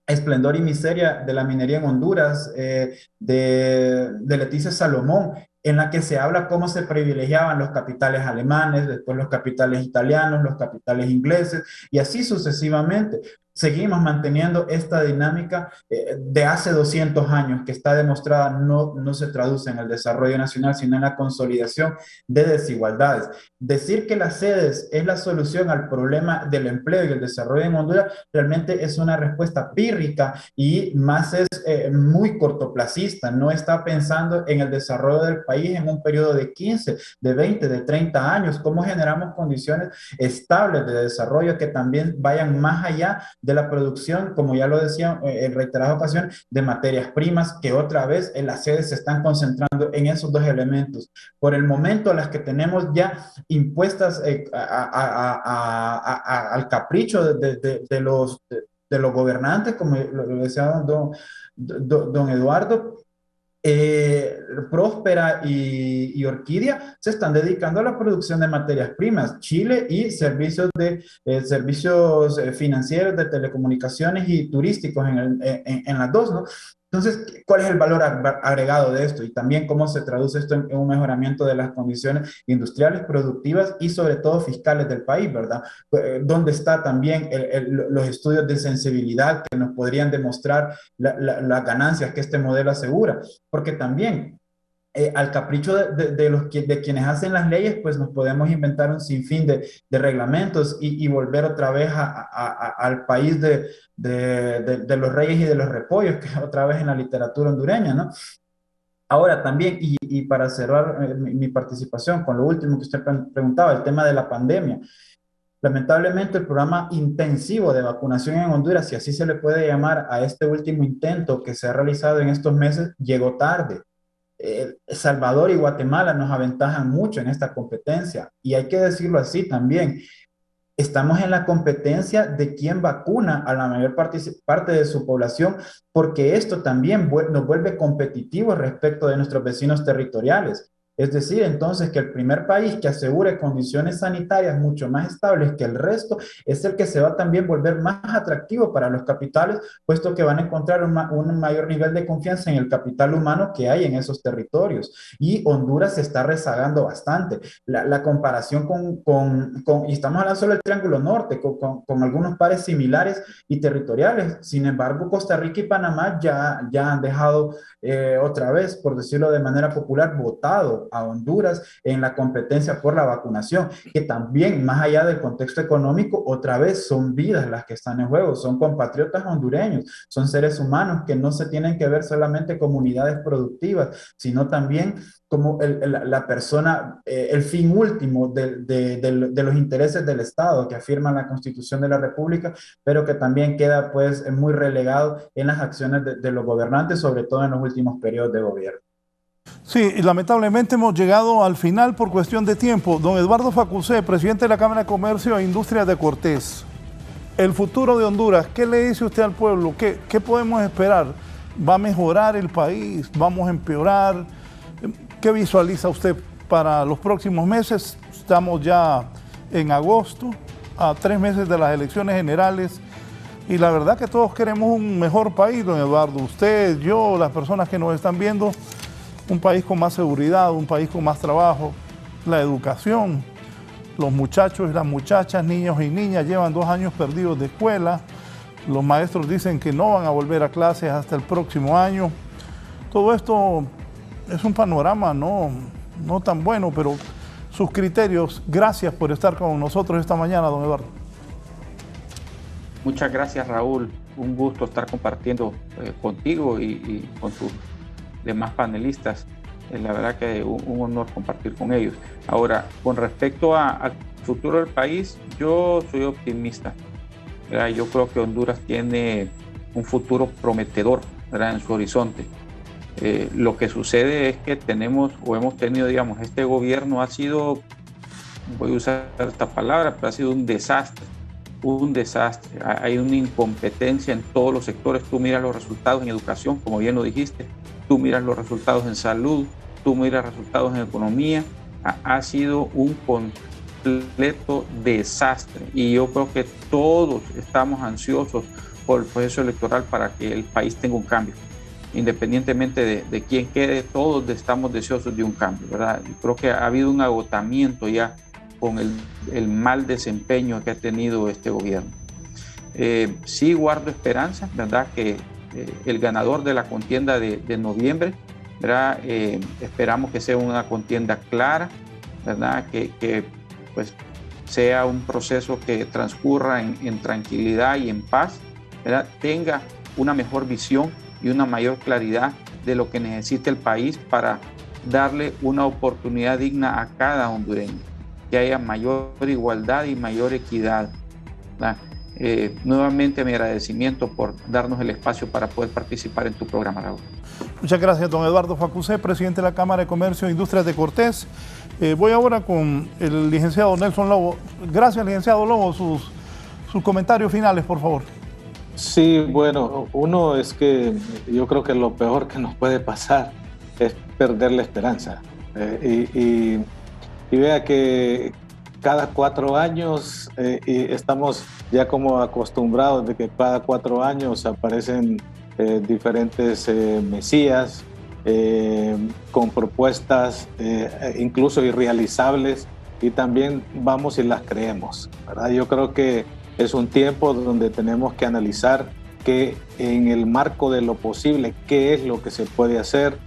Esplendor y miseria de la minería en Honduras, de Leticia Salomón, en la que se habla cómo se privilegiaban los capitales alemanes, después los capitales italianos, los capitales ingleses, y así sucesivamente. Seguimos manteniendo esta dinámica de hace 200 años, que está demostrada, no se traduce en el desarrollo nacional, sino en la consolidación de desigualdades. Decir que las sedes es la solución al problema del empleo y el desarrollo en Honduras realmente es una respuesta pírrica y más es muy cortoplacista. No está pensando en el desarrollo del país en un periodo de 15, de 20, de 30 años. ¿Cómo generamos condiciones estables de desarrollo que también vayan más allá de la producción, como ya lo decía en reiteradas ocasiones, de materias primas, que otra vez en las sedes se están concentrando en esos dos elementos? Por el momento, las que tenemos ya impuestas al capricho de los gobernantes, como lo decía don Eduardo, Próspera y Orquídea se están dedicando a la producción de materias primas. Chile y servicios financieros, de telecomunicaciones y turísticos en las dos, ¿no? Entonces, ¿cuál es el valor agregado de esto? Y también cómo se traduce esto en un mejoramiento de las condiciones industriales, productivas y sobre todo fiscales del país, ¿verdad? ¿Dónde está también los estudios de sensibilidad que nos podrían demostrar las ganancias que este modelo asegura? Porque también al capricho de quienes hacen las leyes, pues nos podemos inventar un sinfín de reglamentos y volver otra vez al país de los reyes y de los repollos, que otra vez en la literatura hondureña, ¿no? Ahora también, y para cerrar mi participación con lo último que usted preguntaba, el tema de la pandemia. Lamentablemente el programa intensivo de vacunación en Honduras, si así se le puede llamar a este último intento que se ha realizado en estos meses, llegó tarde. Salvador y Guatemala nos aventajan mucho en esta competencia y hay que decirlo así también. Estamos en la competencia de quién vacuna a la mayor parte de su población, porque esto también nos vuelve competitivos respecto de nuestros vecinos territoriales. Es decir, entonces que el primer país que asegure condiciones sanitarias mucho más estables que el resto es el que se va a también volver más atractivo para los capitales, puesto que van a encontrar un mayor nivel de confianza en el capital humano que hay en esos territorios. Y Honduras se está rezagando bastante. La comparación y estamos hablando solo del Triángulo Norte, con algunos pares similares y territoriales. Sin embargo, Costa Rica y Panamá ya han dejado otra vez, por decirlo de manera popular, votado a Honduras en la competencia por la vacunación, que también, más allá del contexto económico, otra vez son vidas las que están en juego, son compatriotas hondureños, son seres humanos que no se tienen que ver solamente como unidades productivas, sino también como la persona, el fin último de los intereses del Estado que afirma la Constitución de la República, pero que también queda pues muy relegado en las acciones de los gobernantes, sobre todo en los últimos periodos de gobierno. Sí, y lamentablemente hemos llegado al final por cuestión de tiempo. Don Eduardo Facusé, presidente de la Cámara de Comercio e Industria de Cortés. El futuro de Honduras, ¿qué le dice usted al pueblo? ¿Qué podemos esperar? ¿Va a mejorar el país? ¿Vamos a empeorar? ¿Qué visualiza usted para los próximos meses? Estamos ya en agosto, a 3 meses de las elecciones generales. Y la verdad que todos queremos un mejor país, don Eduardo. Usted, yo, las personas que nos están viendo, un país con más seguridad, un país con más trabajo, la educación. Los muchachos y las muchachas, niños y niñas llevan 2 años perdidos de escuela. Los maestros dicen que no van a volver a clases hasta el próximo año. Todo esto es un panorama no tan bueno, pero sus criterios. Gracias por estar con nosotros esta mañana, don Eduardo. Muchas gracias, Raúl. Un gusto estar compartiendo contigo y con tus demás panelistas. La verdad que un honor compartir con ellos. Ahora, con respecto al futuro del país, yo soy optimista. ¿Verdad? Yo creo que Honduras tiene un futuro prometedor, ¿verdad?, en su horizonte. Lo que sucede es que hemos tenido, digamos, este gobierno ha sido, voy a usar esta palabra, pero ha sido un desastre. Un desastre. Hay una incompetencia en todos los sectores. Tú miras los resultados en educación, como bien lo dijiste. Tú miras los resultados en salud, tú miras resultados en economía. Ha sido un completo desastre. Y yo creo que todos estamos ansiosos por el proceso electoral para que el país tenga un cambio. Independientemente de quién quede, todos estamos deseosos de un cambio, ¿verdad? Yo creo que ha habido un agotamiento ya con el mal desempeño que ha tenido este gobierno. Sí guardo esperanza, ¿verdad?, que el ganador de la contienda de noviembre, ¿verdad?, esperamos que sea una contienda clara, ¿verdad?, que pues sea un proceso que transcurra en tranquilidad y en paz, ¿verdad?, tenga una mejor visión y una mayor claridad de lo que necesita el país para darle una oportunidad digna a cada hondureño, que haya mayor igualdad y mayor equidad, ¿verdad? Nuevamente mi agradecimiento por darnos el espacio para poder participar en tu programa, Raúl. Muchas gracias, don Eduardo Facusé, presidente de la Cámara de Comercio e Industrias de Cortés. Voy ahora con el licenciado Nelson Lobo. Gracias, licenciado Lobo. Sus comentarios finales, por favor. Sí, bueno, uno es que yo creo que lo peor que nos puede pasar es perder la esperanza. Y vea que cada 4 años y estamos ya como acostumbrados de que cada 4 años aparecen diferentes mesías con propuestas incluso irrealizables, y también vamos y las creemos, ¿verdad? Yo creo que es un tiempo donde tenemos que analizar que en el marco de lo posible, qué es lo que se puede hacer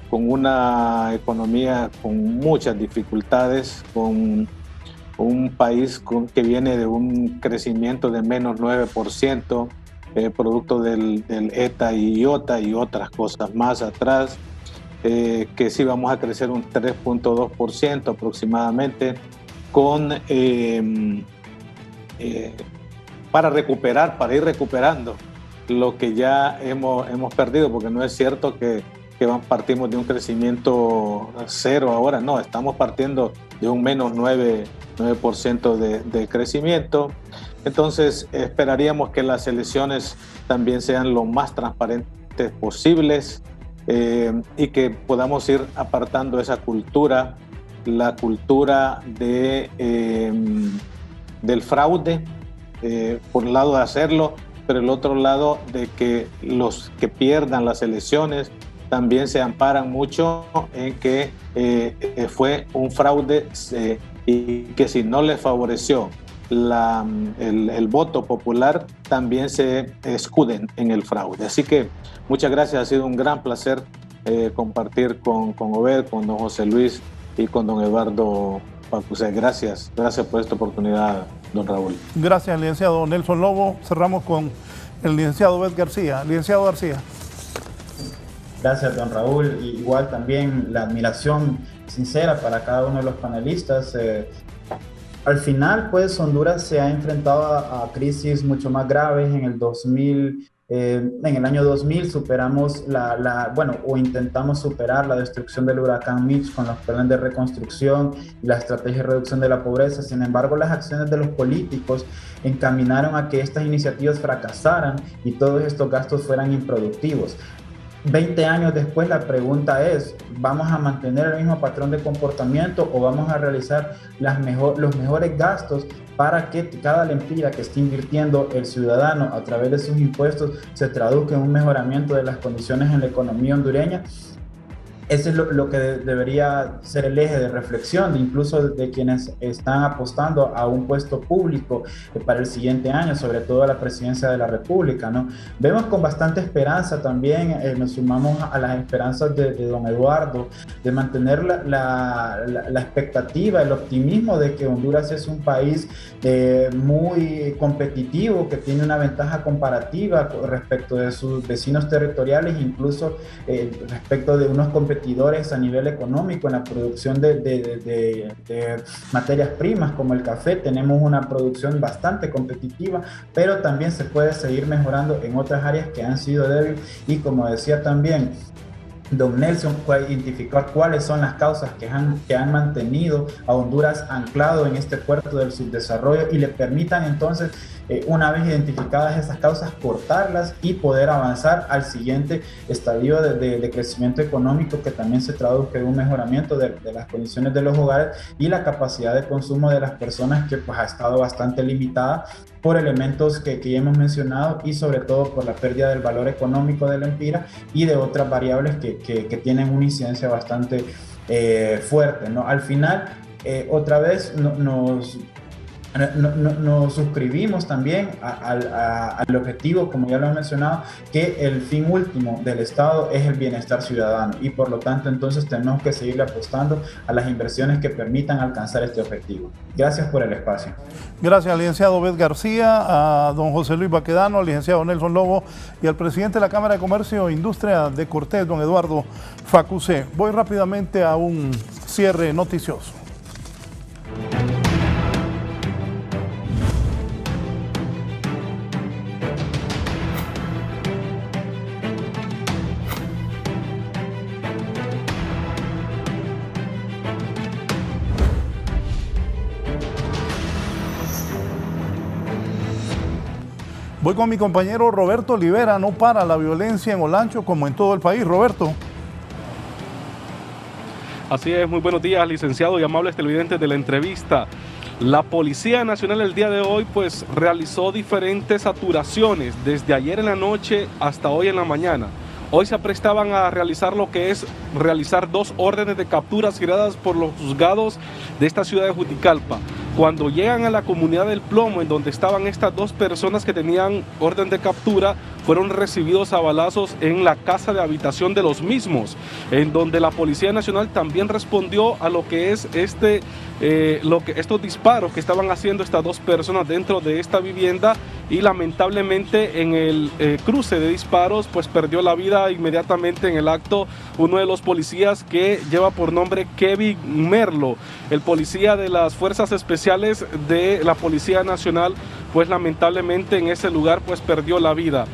con una economía con muchas dificultades, con un país que viene de un crecimiento de menos 9%, producto del ETA y IOTA y otras cosas más atrás, que sí vamos a crecer un 3.2% aproximadamente, para ir recuperando lo que ya hemos perdido, porque no es cierto que partimos de un crecimiento cero ahora, no, estamos partiendo de un menos 9% de crecimiento. Entonces esperaríamos que las elecciones también sean lo más transparentes posibles, y que podamos ir apartando esa cultura, la cultura del fraude, por un lado de hacerlo, pero el otro lado de que los que pierdan las elecciones también se amparan mucho en que fue un fraude y que si no les favoreció el voto popular, también se escuden en el fraude. Así que muchas gracias, ha sido un gran placer compartir con Obed, con don José Luis y con don Eduardo Facusé. Gracias por esta oportunidad, don Raúl. Gracias, licenciado Nelson Lobo. Cerramos con el licenciado Obed García. Licenciado García. Gracias, don Raúl. Y igual también la admiración sincera para cada uno de los panelistas. Al final, pues, Honduras se ha enfrentado a crisis mucho más graves. En el 2000, en el año 2000 superamos o intentamos superar la destrucción del huracán Mitch con los planes de reconstrucción y la estrategia de reducción de la pobreza. Sin embargo, las acciones de los políticos encaminaron a que estas iniciativas fracasaran y todos estos gastos fueran improductivos. 20 años después, la pregunta es, ¿vamos a mantener el mismo patrón de comportamiento o vamos a realizar los mejores gastos para que cada lempira que esté invirtiendo el ciudadano a través de sus impuestos se traduzca en un mejoramiento de las condiciones en la economía hondureña? Ese es lo que debería ser el eje de reflexión, incluso de quienes están apostando a un puesto público para el siguiente año, sobre todo a la presidencia de la República, ¿no? Vemos con bastante esperanza también, nos sumamos a las esperanzas de don Eduardo, de mantener la expectativa, el optimismo de que Honduras es un país muy competitivo, que tiene una ventaja comparativa respecto de sus vecinos territoriales, incluso respecto de unos competidores a nivel económico en la producción de materias primas como el café. Tenemos una producción bastante competitiva, pero también se puede seguir mejorando en otras áreas que han sido débiles y, como decía también don Nelson, puede identificar cuáles son las causas que han mantenido a Honduras anclado en este puerto del subdesarrollo y le permitan entonces, una vez identificadas esas causas, cortarlas y poder avanzar al siguiente estadio de crecimiento económico, que también se traduzca en un mejoramiento de las condiciones de los hogares y la capacidad de consumo de las personas, que pues ha estado bastante limitada por elementos que ya hemos mencionado y sobre todo por la pérdida del valor económico de la empira y de otras variables que tienen una incidencia bastante fuerte, ¿no? Al final, otra vez nos suscribimos también al objetivo, como ya lo he mencionado, que el fin último del Estado es el bienestar ciudadano y por lo tanto entonces tenemos que seguirle apostando a las inversiones que permitan alcanzar este objetivo. Gracias por el espacio. Gracias al licenciado Obed García, a don José Luis Baquedano, al licenciado Nelson Lobo y al presidente de la Cámara de Comercio e Industria de Cortés, don Eduardo Facusé. Voy rápidamente a un cierre noticioso. Voy con mi compañero Roberto Olivera. No para la violencia en Olancho como en todo el país. Roberto. Así es, muy buenos días, licenciado y amables televidentes de la entrevista. La Policía Nacional el día de hoy pues realizó diferentes saturaciones desde ayer en la noche hasta hoy en la mañana. Hoy se aprestaban a realizar lo que es realizar 2 órdenes de capturas giradas por los juzgados de esta ciudad de Juticalpa. Cuando llegan a la comunidad del Plomo, en donde estaban estas 2 personas que tenían orden de captura, fueron recibidos a balazos en la casa de habitación de los mismos, en donde la Policía Nacional también respondió a lo que es estos disparos que estaban haciendo estas 2 personas dentro de esta vivienda, y lamentablemente en el cruce de disparos pues perdió la vida inmediatamente en el acto uno de los policías, que lleva por nombre Kevin Merlo, el policía de las Fuerzas Especiales de la Policía Nacional, pues lamentablemente en ese lugar pues perdió la vida.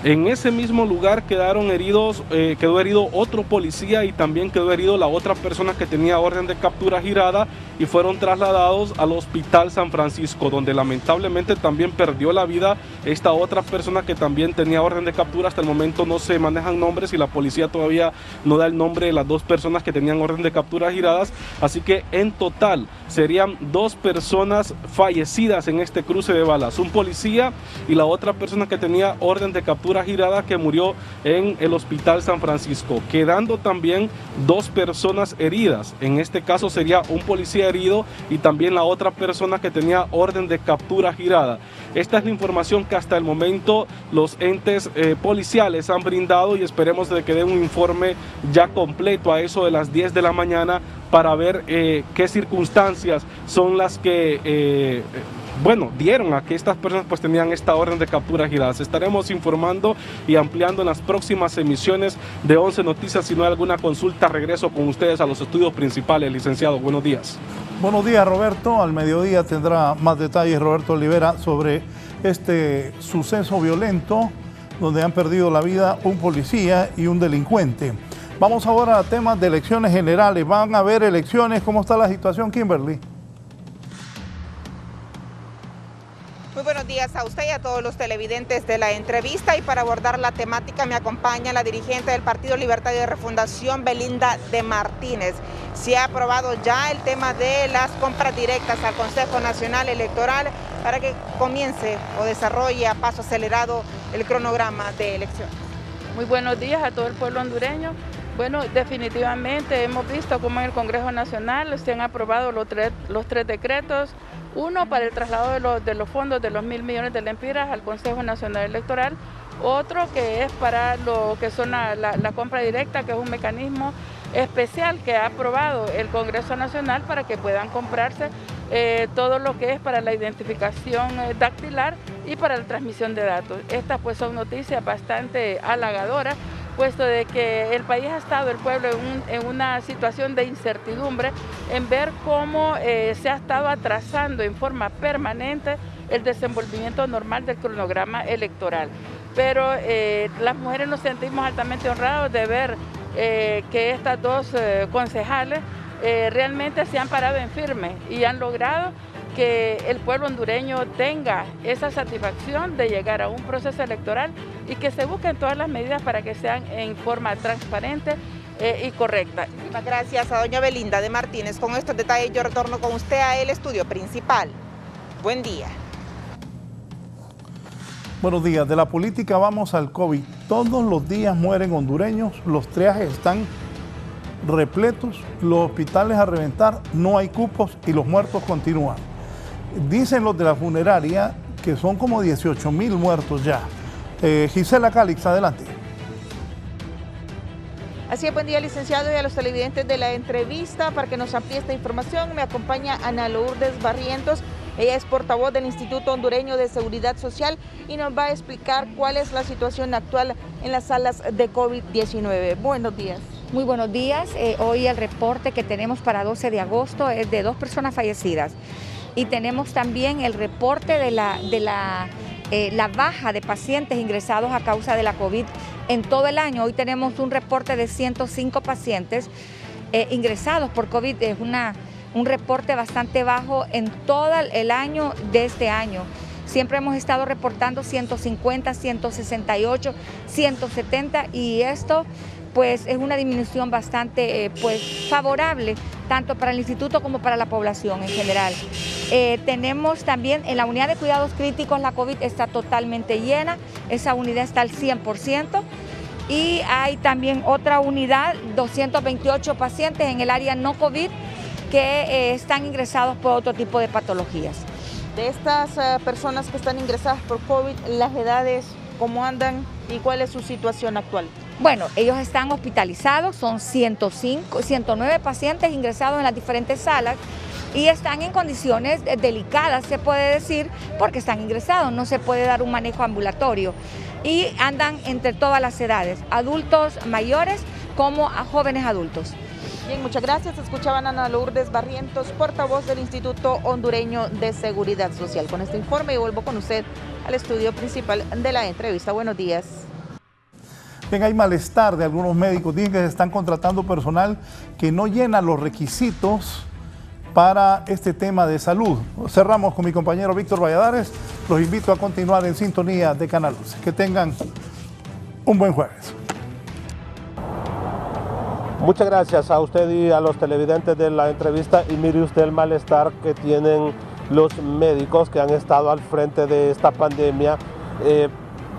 En ese mismo lugar quedó herido otro policía y también quedó herido la otra persona que tenía orden de captura girada y fueron trasladados al Hospital San Francisco, donde lamentablemente también perdió la vida esta otra persona que también tenía orden de captura. Hasta el momento no se manejan nombres y la policía todavía no da el nombre de las dos personas que tenían orden de captura giradas, así que en total serían 2 personas fallecidas en este cruce de balas, un policía y la otra persona que tenía orden de captura girada que murió en el Hospital San Francisco, quedando también 2 personas heridas. En este caso sería un policía herido y también la otra persona que tenía orden de captura girada. Esta es la información que hasta el momento los entes policiales han brindado y esperemos de que den un informe ya completo a eso de las 10 de la mañana para ver qué circunstancias son las que dieron a que estas personas pues tenían esta orden de captura girada. Estaremos informando y ampliando en las próximas emisiones de 11 Noticias. Si no hay alguna consulta, regreso con ustedes a los estudios principales. Licenciado, buenos días. Buenos días, Roberto. Al mediodía tendrá más detalles Roberto Olivera sobre este suceso violento donde han perdido la vida un policía y un delincuente. Vamos ahora a temas de elecciones generales. Van a haber elecciones. ¿Cómo está la situación, Kimberly? Muy buenos días a usted y a todos los televidentes de la entrevista, y para abordar la temática me acompaña la dirigente del Partido Libertario de Refundación, Belinda de Martínez. Se ha aprobado ya el tema de las compras directas al Consejo Nacional Electoral para que comience o desarrolle a paso acelerado el cronograma de elecciones. Muy buenos días a todo el pueblo hondureño. Bueno, definitivamente hemos visto cómo en el Congreso Nacional se han aprobado los tres decretos. Uno para el traslado de los fondos de los 1.000 millones de lempiras al Consejo Nacional Electoral. Otro que es para lo que son la compra directa, que es un mecanismo especial que ha aprobado el Congreso Nacional para que puedan comprarse todo lo que es para la identificación dactilar y para la transmisión de datos. Estas pues son noticias bastante halagadoras, puesto de que el país ha estado, el pueblo, en una situación de incertidumbre, en ver cómo se ha estado atrasando en forma permanente el desenvolvimiento normal del cronograma electoral. Pero las mujeres nos sentimos altamente honrados de ver que estas dos concejales realmente se han parado en firme y han logrado que el pueblo hondureño tenga esa satisfacción de llegar a un proceso electoral y que se busquen todas las medidas para que sean en forma transparente y correcta. Muchas gracias a doña Belinda de Martínez. Con estos detalles yo retorno con usted a el estudio principal. Buen día. Buenos días. De la política vamos al COVID. Todos los días mueren hondureños, los triajes están repletos, los hospitales a reventar, no hay cupos y los muertos continúan. Dicen los de la funeraria que son como 18,000 muertos ya. Gisela Calix, adelante. Así es, buen día, licenciado, y a los televidentes de la entrevista. Para que nos amplíe esta información me acompaña Ana Lourdes Barrientos. Ella es portavoz del Instituto Hondureño de Seguridad Social y nos va a explicar cuál es la situación actual en las salas de COVID-19. Buenos días. Muy buenos días. Hoy el reporte que tenemos para 12 de agosto es de 2 personas fallecidas. Y tenemos también el reporte de la baja de pacientes ingresados a causa de la COVID en todo el año. Hoy tenemos un reporte de 105 pacientes ingresados por COVID. Es un reporte bastante bajo en todo el año de este año. Siempre hemos estado reportando 150, 168, 170 y esto pues es una disminución bastante favorable tanto para el instituto como para la población en general. Tenemos también en la unidad de cuidados críticos, la COVID está totalmente llena, esa unidad está al 100%. Y hay también otra unidad, 228 pacientes en el área no COVID que están ingresados por otro tipo de patologías. De estas personas que están ingresadas por COVID, las edades, ¿cómo andan y cuál es su situación actual? Bueno, ellos están hospitalizados, son 109 pacientes ingresados en las diferentes salas y están en condiciones delicadas, se puede decir, porque están ingresados, no se puede dar un manejo ambulatorio. Y andan entre todas las edades, adultos mayores como a jóvenes adultos. Bien, muchas gracias. Escuchaban a Ana Lourdes Barrientos, portavoz del Instituto Hondureño de Seguridad Social. Con este informe yo vuelvo con usted al estudio principal de la entrevista. Buenos días. Bien, hay malestar de algunos médicos. Dicen que se están contratando personal que no llena los requisitos para este tema de salud. Cerramos con mi compañero Víctor Valladares. Los invito a continuar en sintonía de Canal 11. Que tengan un buen jueves. Muchas gracias a usted y a los televidentes de la entrevista. Y mire usted el malestar que tienen los médicos que han estado al frente de esta pandemia,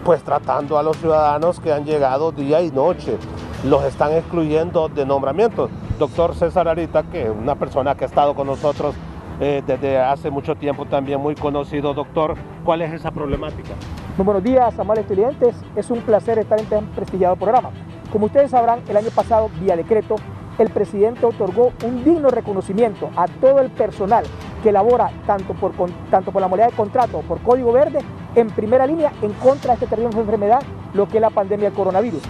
pues tratando a los ciudadanos que han llegado día y noche. Los están excluyendo de nombramientos. Doctor César Arita, que es una persona que ha estado con nosotros desde hace mucho tiempo, también muy conocido. Doctor, ¿cuál es esa problemática? Muy buenos días, amables estudiantes. Es un placer estar en este prestigiado programa. Como ustedes sabrán, el año pasado, vía decreto, el presidente otorgó un digno reconocimiento a todo el personal que labora tanto por la modalidad de contrato o por código verde en primera línea en contra de esta terrible enfermedad, lo que es la pandemia del coronavirus.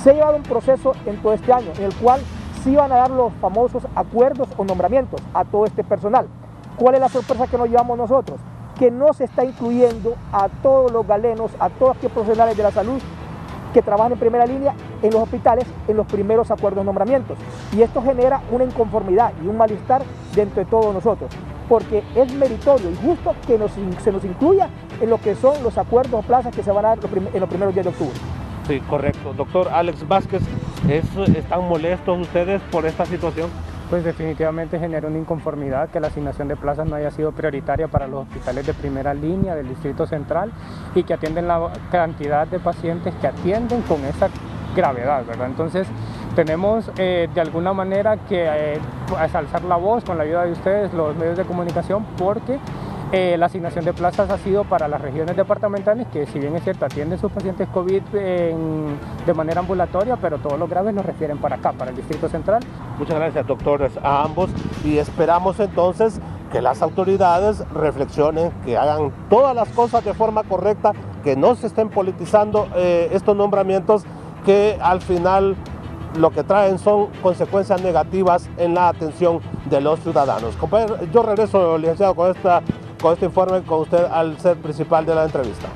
Se ha llevado un proceso en todo este año en el cual se iban a dar los famosos acuerdos o nombramientos a todo este personal. ¿Cuál es la sorpresa que nos llevamos nosotros? Que no se está incluyendo a todos los galenos, a todos los profesionales de la salud que trabajan en primera línea en los hospitales en los primeros acuerdos de nombramientos. Y esto genera una inconformidad y un malestar dentro de todos nosotros, porque es meritorio y justo que se nos incluya en lo que son los acuerdos o plazas que se van a dar en los primeros días de octubre. Sí, correcto. Doctor Alex Vázquez, ¿están molestos ustedes por esta situación? Pues definitivamente genera una inconformidad que la asignación de plazas no haya sido prioritaria para los hospitales de primera línea del Distrito Central y que atienden la cantidad de pacientes que atienden con esa gravedad, ¿verdad? Entonces tenemos de alguna manera que alzar la voz con la ayuda de ustedes, los medios de comunicación, porque la asignación de plazas ha sido para las regiones departamentales, que si bien es cierto atienden sus pacientes COVID de manera ambulatoria, pero todos los graves nos refieren para acá, para el Distrito Central. Muchas gracias, doctores, a ambos, y esperamos entonces que las autoridades reflexionen, que hagan todas las cosas de forma correcta, que no se estén politizando estos nombramientos que al final lo que traen son consecuencias negativas en la atención de los ciudadanos. Compañero, yo regreso, licenciado, con este informe con usted al set principal de la entrevista.